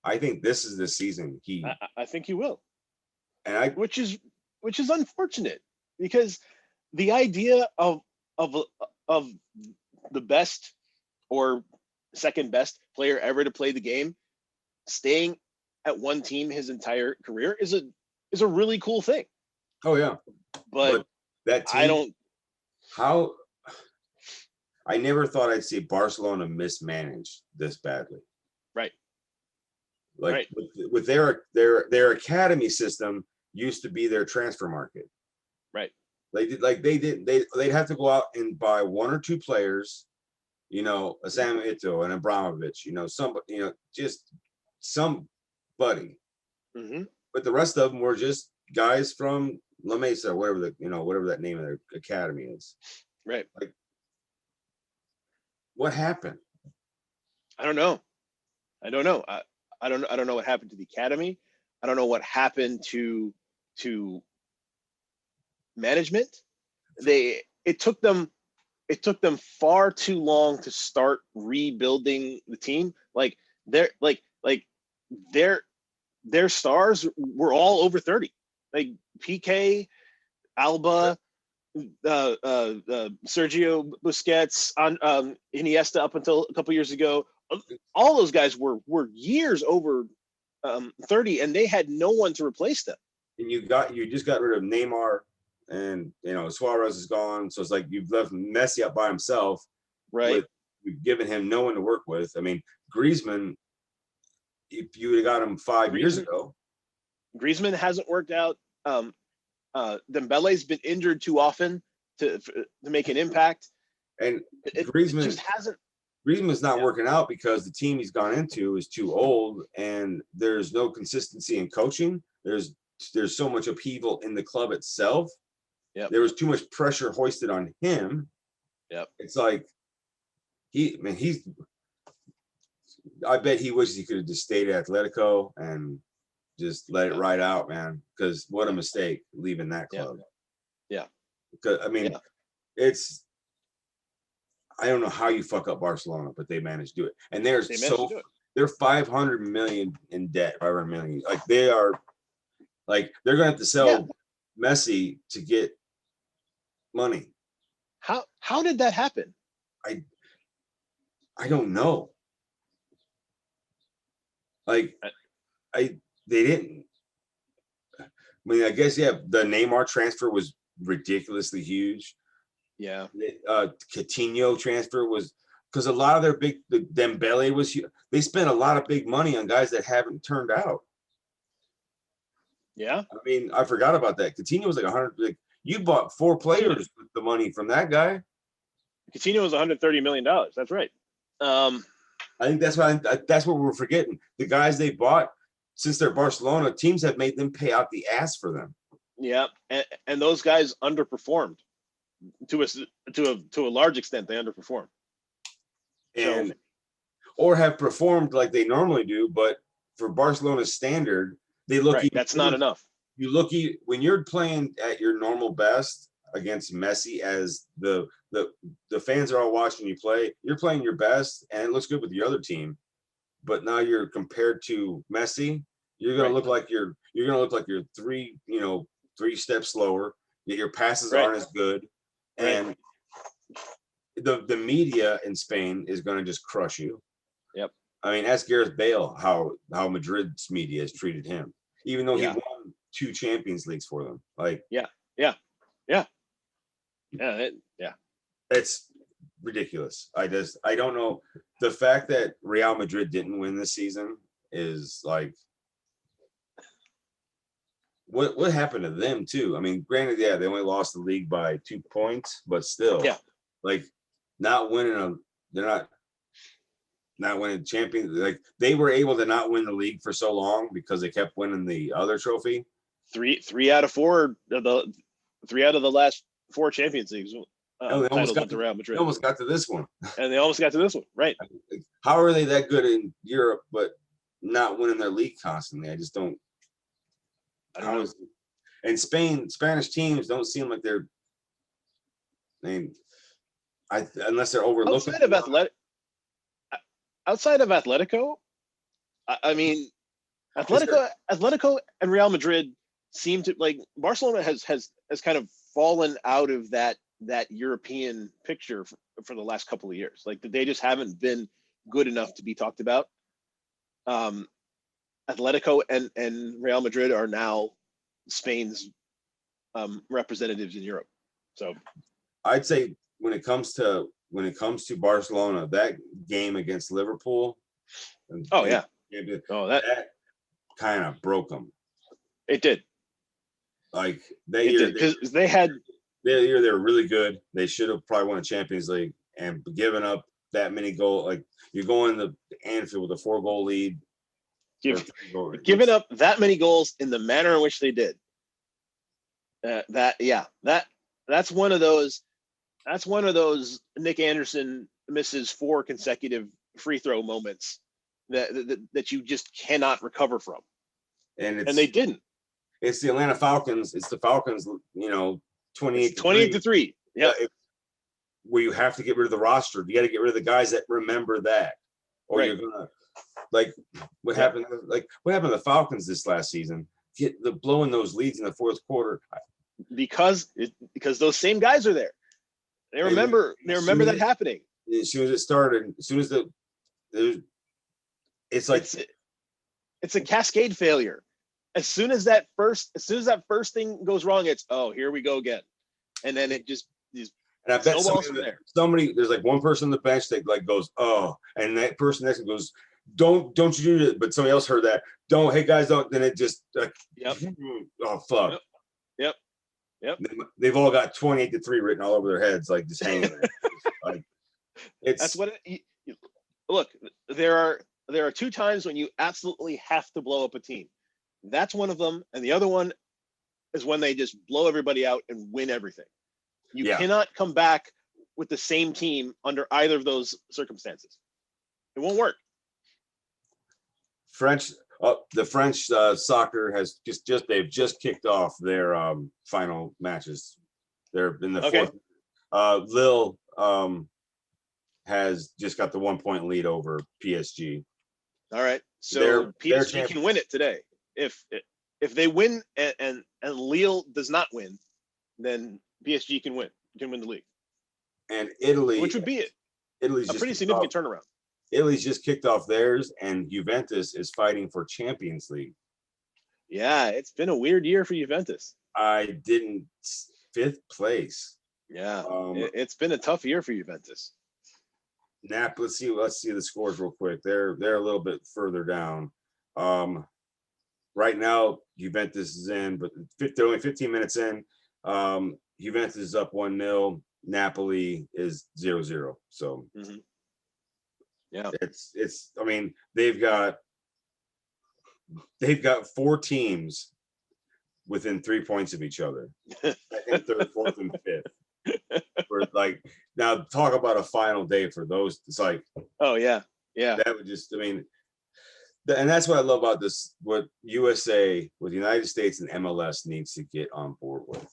S2: I think this is the season
S1: I think he will.
S2: And
S1: which is unfortunate, because the idea of the best or second best player ever to play the game staying at one team his entire career is a really cool thing.
S2: Oh yeah. But that team, I never thought I'd see Barcelona mismanaged this badly.
S1: Right.
S2: With their academy system used to be their transfer market.
S1: Right.
S2: They'd have to go out and buy 1 or 2 players, a Sam Ito and Abramovich, just somebody.
S1: Mm-hmm.
S2: But the rest of them were just guys from La Mesa, whatever that name of their academy is.
S1: Right.
S2: What happened?
S1: I don't know. I don't know what happened to the academy. I don't know what happened to management. It took them far too long to start rebuilding the team. their stars were all over 30. Like PK, Alba, Sergio Busquets, on Iniesta up until a couple years ago. All those guys were years over 30, and they had no one to replace them.
S2: And you just got rid of Neymar, and Suarez is gone, so it's like you've left Messi up by himself.
S1: Right.
S2: You've given him no one to work with. I mean, Griezmann, if you would have got him 5 years ago.
S1: Griezmann hasn't worked out. Dembele's been injured too often to make an impact.
S2: And
S1: Griezmann just hasn't.
S2: Griezmann's not working out because the team he's gone into is too old, and there's no consistency in coaching. There's so much upheaval in the club itself.
S1: Yep.
S2: There was too much pressure hoisted on him.
S1: Yep.
S2: It's like I bet he wishes he could have just stayed at Atletico and just let it ride out, man. Because what a mistake leaving that club.
S1: Yeah.
S2: Because I mean, I don't know how you fuck up Barcelona, but they managed to do it. And they're 500 million in debt. 500 million. Like they're gonna have to sell Messi to get money.
S1: How did that happen?
S2: I don't know. Like they didn't. I mean, I guess the Neymar transfer was ridiculously huge.
S1: Yeah.
S2: Coutinho transfer was because a lot of their the Dembele was. They spent a lot of big money on guys that haven't turned out.
S1: Yeah.
S2: I mean, I forgot about that. Coutinho was like 100. Like, you bought 4 players with the money from that guy.
S1: Coutinho was $130 million. That's right.
S2: I think that's what we're forgetting. The guys they bought, since they're Barcelona, teams have made them pay out the ass for them.
S1: Yeah, and those guys underperformed to a large extent. They underperformed,
S2: or have performed like they normally do, but for Barcelona's standard, they look.
S1: Right, that's not enough.
S2: You look when you're playing at your normal best against Messi, as the fans are all watching you play. You're playing your best, and it looks good with the other team. But now you're compared to Messi. You're gonna look like you're three steps slower. Your passes aren't as good, and the media in Spain is gonna just crush you.
S1: Yep.
S2: I mean, ask Gareth Bale how Madrid's media has treated him, even though he won 2 Champions Leagues for them. Like, it's ridiculous. I don't know. The fact that Real Madrid didn't win this season is like, what happened to them too? I mean, granted, they only lost the league by 2 points, but still, like not winning they're not winning Champions. Like they were able to not win the league for so long because they kept winning the other trophy.
S1: Three out of the last 4 Champions Leagues.
S2: They almost got
S1: to Real Madrid.
S2: They almost got to this one.
S1: And they almost got to this one, right?
S2: How are they that good in Europe but not winning their league constantly? I just don't.
S1: I don't know.
S2: And Spanish teams don't seem like they're. I mean, unless they're overlooking.
S1: Outside of Atletico, I mean, Atletico and Real Madrid seem to, like, Barcelona has kind of fallen out of that European picture for the last couple of years. Like they just haven't been good enough to be talked about. Atletico and Real Madrid are now Spain's representatives in Europe. So
S2: I'd say when it comes to Barcelona, that game against Liverpool. That kind of broke them.
S1: It did.
S2: Like
S1: because
S2: they were really good. They should have probably won a Champions League, and given up that many goals. Like you're going to Anfield with a 4-goal lead.
S1: Giving up that many goals in the manner in which they did. That's one of those. That's one of those Nick Anderson misses 4 consecutive free throw moments that you just cannot recover from. And they didn't.
S2: It's the Atlanta Falcons. It's the Falcons,
S1: 28-3. Yeah.
S2: Where you have to get rid of the roster. You got to get rid of the guys that remember that. Or you're going to like what happened to the Falcons this last season, blowing those leads in the fourth quarter.
S1: Because those same guys are there. They remember that happening.
S2: As soon as it started, as soon as it's like
S1: it's a cascade failure. As soon as that first thing goes wrong, it's here we go again, and then it just
S2: and I bet somebody there's like one person on the bench that like goes and that person next goes don't you do it, but somebody else heard that hey guys don't, then it just oh fuck
S1: yep
S2: they've all got 28-3 written all over their heads, like just hanging there. Like
S1: that's what look, there are two times when you absolutely have to blow up a team. That's one of them, and the other one is when they just blow everybody out and win everything. You cannot come back with the same team under either of those circumstances. It won't work.
S2: The French soccer has they've just kicked off their final matches. They're in the fourth. Lille has just got the 1 point lead over PSG.
S1: All right, so PSG can win it today. If they win and Lille does not win, then PSG can win the league.
S2: And Italy,
S1: which would be Italy's a pretty significant turnaround.
S2: Italy's just kicked off theirs, and Juventus is fighting for Champions League.
S1: Yeah, it's been a weird year for Juventus.
S2: Fifth place.
S1: Yeah, it's been a tough year for Juventus.
S2: Let's see the scores real quick. They're a little bit further down. Right now, Juventus is in, but they're only 15 minutes in. Juventus is up 1-0. Napoli is 0-0. So it's. I mean, they've got 4 teams within 3 points of each other. Second, third, fourth, and fifth. For like now, talk about a final day for those. It's like,
S1: yeah.
S2: That would just. I mean. And that's what I love about this, what USA, with the United States and MLS needs to get on board with.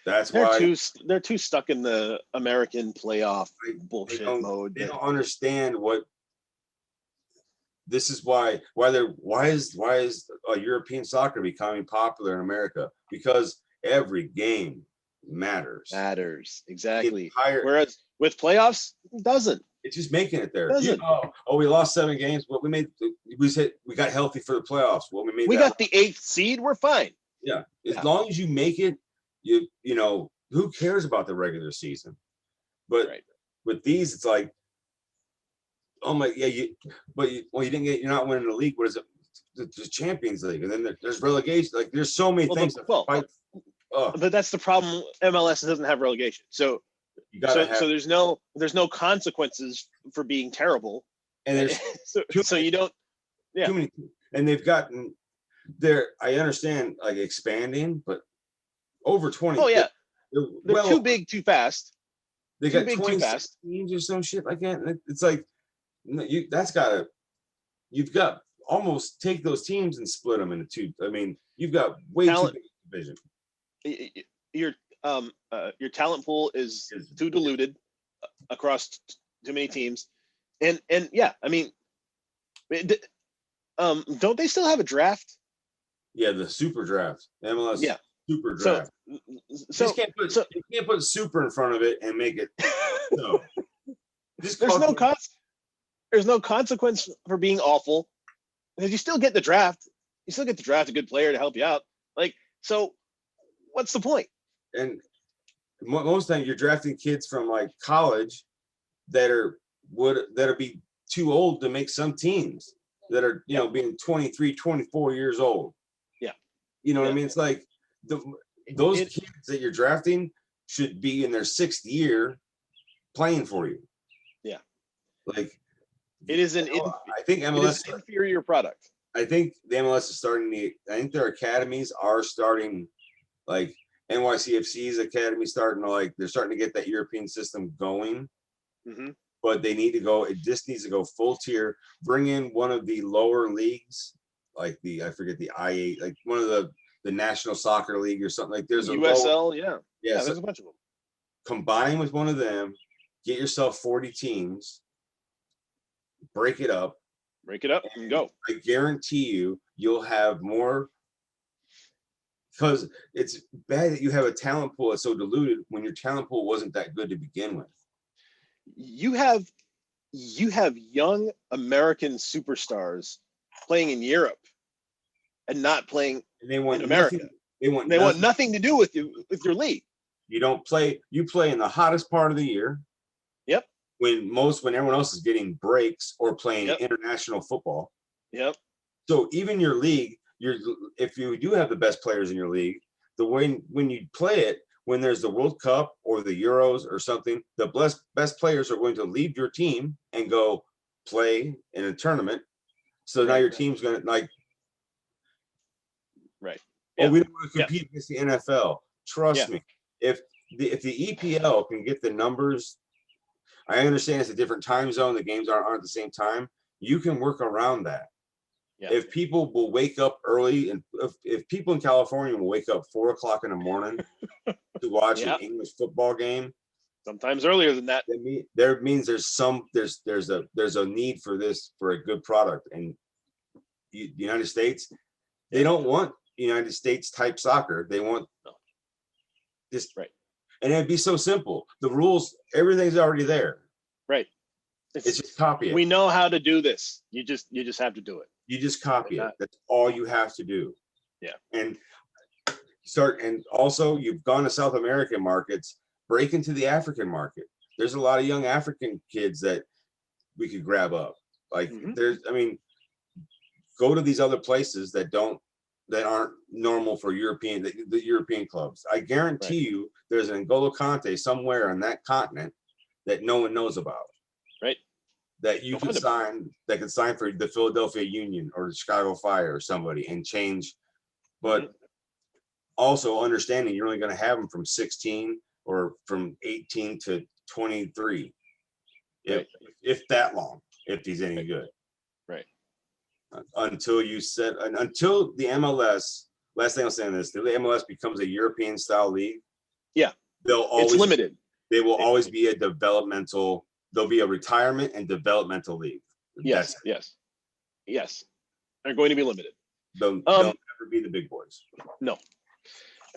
S2: That's why
S1: they're too stuck in the American playoff bullshit mode.
S2: They don't understand what this is. Why is European soccer becoming popular in America? Because every game matters.
S1: Exactly. Whereas with playoffs, it doesn't.
S2: It's just making it there. We lost 7 games, but we got healthy for the playoffs. Well, we
S1: got the 8th seed. We're fine.
S2: Yeah, as long as you make it, you know who cares about the regular season? But with these, it's like, you didn't get. You're not winning the league. What is it? The Champions League, and then there's relegation. Like there's so many things.
S1: But that's the problem. MLS doesn't have relegation, so. So there's no consequences for being terrible, and there's so you don't
S2: too many, and they've gotten there. I understand like expanding, but over 20.
S1: They're too big, too fast.
S2: They got 20 teams or some shit like that. It's like you've got almost take those teams and split them into 2. I mean, you've got way too big a division.
S1: Your talent pool is too diluted across too many teams, and I mean, don't they still have a draft?
S2: Yeah, the super draft, MLS.
S1: Yeah,
S2: super draft. So you can't put super in front of it and make it. No,
S1: there's no consequence for being awful, because you still get the draft. You still get to draft a good player to help you out. Like, so what's the point?
S2: And most times you're drafting kids from like college that'll be too old to make some teams that are being 23, 24 years old.
S1: Yeah,
S2: what I mean. It's like those kids that you're drafting should be in their 6th year playing for you.
S1: Yeah,
S2: like
S1: it is I think MLS is an inferior product.
S2: I think the MLS is starting I think their academies are starting, like NYCFC's academy they're starting to get that European system going, but they need to go. It just needs to go full tier. Bring in one of the lower leagues, like I forget the I8, like one of the National Soccer League or something. Like there's a
S1: USL, there's a bunch of them.
S2: Combine with one of them, get yourself 40 teams, break it up,
S1: Break it up and go.
S2: I guarantee you'll have more, because it's bad that you have a talent pool that's so diluted when your talent pool wasn't that good to begin with.
S1: You have young American superstars playing in Europe and not playing
S2: And they want
S1: in America.
S2: nothing. They want
S1: nothing to do with your league.
S2: You don't play. You play in the hottest part of the year.
S1: Yep.
S2: When everyone else is getting breaks or playing international football.
S1: Yep.
S2: So even your league, if you do have the best players in your league, when you play it, when there's the World Cup or the Euros or something, the best players are going to leave your team and go play in a tournament. So now your team's going to
S1: right.
S2: Oh, we don't want to compete against the NFL. Trust me. If the EPL can get the numbers, I understand it's a different time zone. The games aren't at the same time. You can work around that. Yeah. If people will wake up early, and if people in California will wake up 4 o'clock in the morning to watch an English football game,
S1: sometimes earlier than that,
S2: there means there's a need for this, for a good product. And the United States, they don't want United States type soccer. They want this,
S1: right? And
S2: it'd be so simple. The rules, everything's already there.
S1: Right.
S2: It's just copy it.
S1: We know how to do this. You just have to do it.
S2: You just copy it. That's all you have to do.
S1: Yeah.
S2: And also you've gone to South American markets, break into the African market. There's a lot of young African kids that we could grab up. Like go to these other places that aren't normal for the European clubs. I guarantee you there's an N'Golo Kante somewhere on that continent that no one knows about.
S1: Right.
S2: That you could sign, that could sign for the Philadelphia Union or the Chicago Fire or somebody and change. But also understanding you're only going to have them from 16 or from 18 to 23. If that long, if he's any good.
S1: Right.
S2: Until the MLS, last thing I'll say on this, the MLS becomes a European style league. Yeah. It's limited. They will always be a developmental. There'll be a retirement and developmental league.
S1: Yes. They're going to be limited.
S2: They'll never be the big boys.
S1: No. All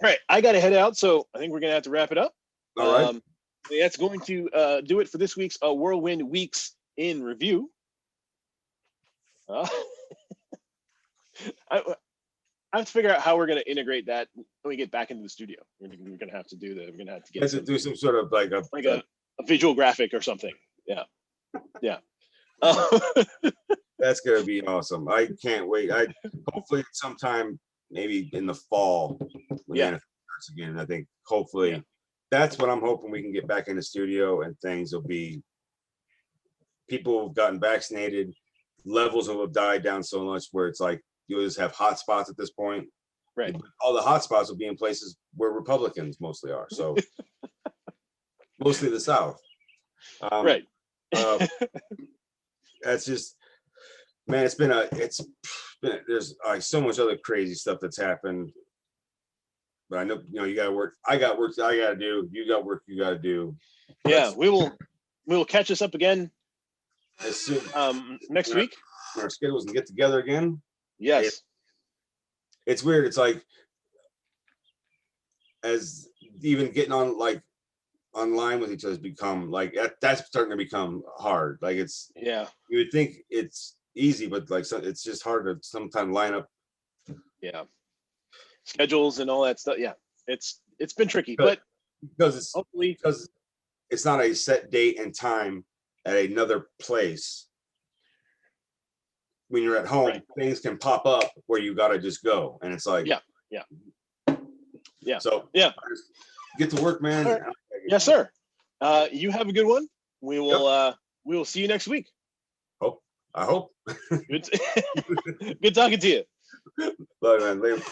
S1: right. I got to head out. So I think we're going to have to wrap it up.
S2: All right.
S1: That's going to do it for this week's Whirlwind Weeks in Review. I have to figure out how we're going to integrate that when we get back into the studio. We're going to have to do that. We're going to have to get
S2: do some sort of like
S1: a visual graphic or something. Yeah.
S2: That's going to be awesome. I can't wait. Hopefully sometime maybe in the fall when the NFL starts again. I think hopefully that's what I'm hoping, we can get back in the studio and things will be, people have gotten vaccinated, levels will have died down so much where it's like you'll just have hot spots at this point.
S1: Right.
S2: All the hot spots will be in places where Republicans mostly are. So mostly the South.
S1: Right.
S2: That's just, man, there's so much other crazy stuff that's happened. But I know, you got to work. I got work I got to do. You got work you got to do.
S1: Yeah, we will catch us up again
S2: as soon
S1: next week.
S2: Our schedules can get together again.
S1: Yes.
S2: It's weird. It's like, as even getting on online with each other has become like that's starting to become hard. Like it's you would think it's easy, but it's just hard to sometimes line up
S1: schedules and all that stuff. It's been tricky, but
S2: because it's not a set date and time at another place. When you're at home, things can pop up where you got to just go, and it's like so get to work, man.
S1: Right. Yes, sir. You have a good one. We will see you next week.
S2: I hope.
S1: Good talking to you.
S2: Bye, man. Later.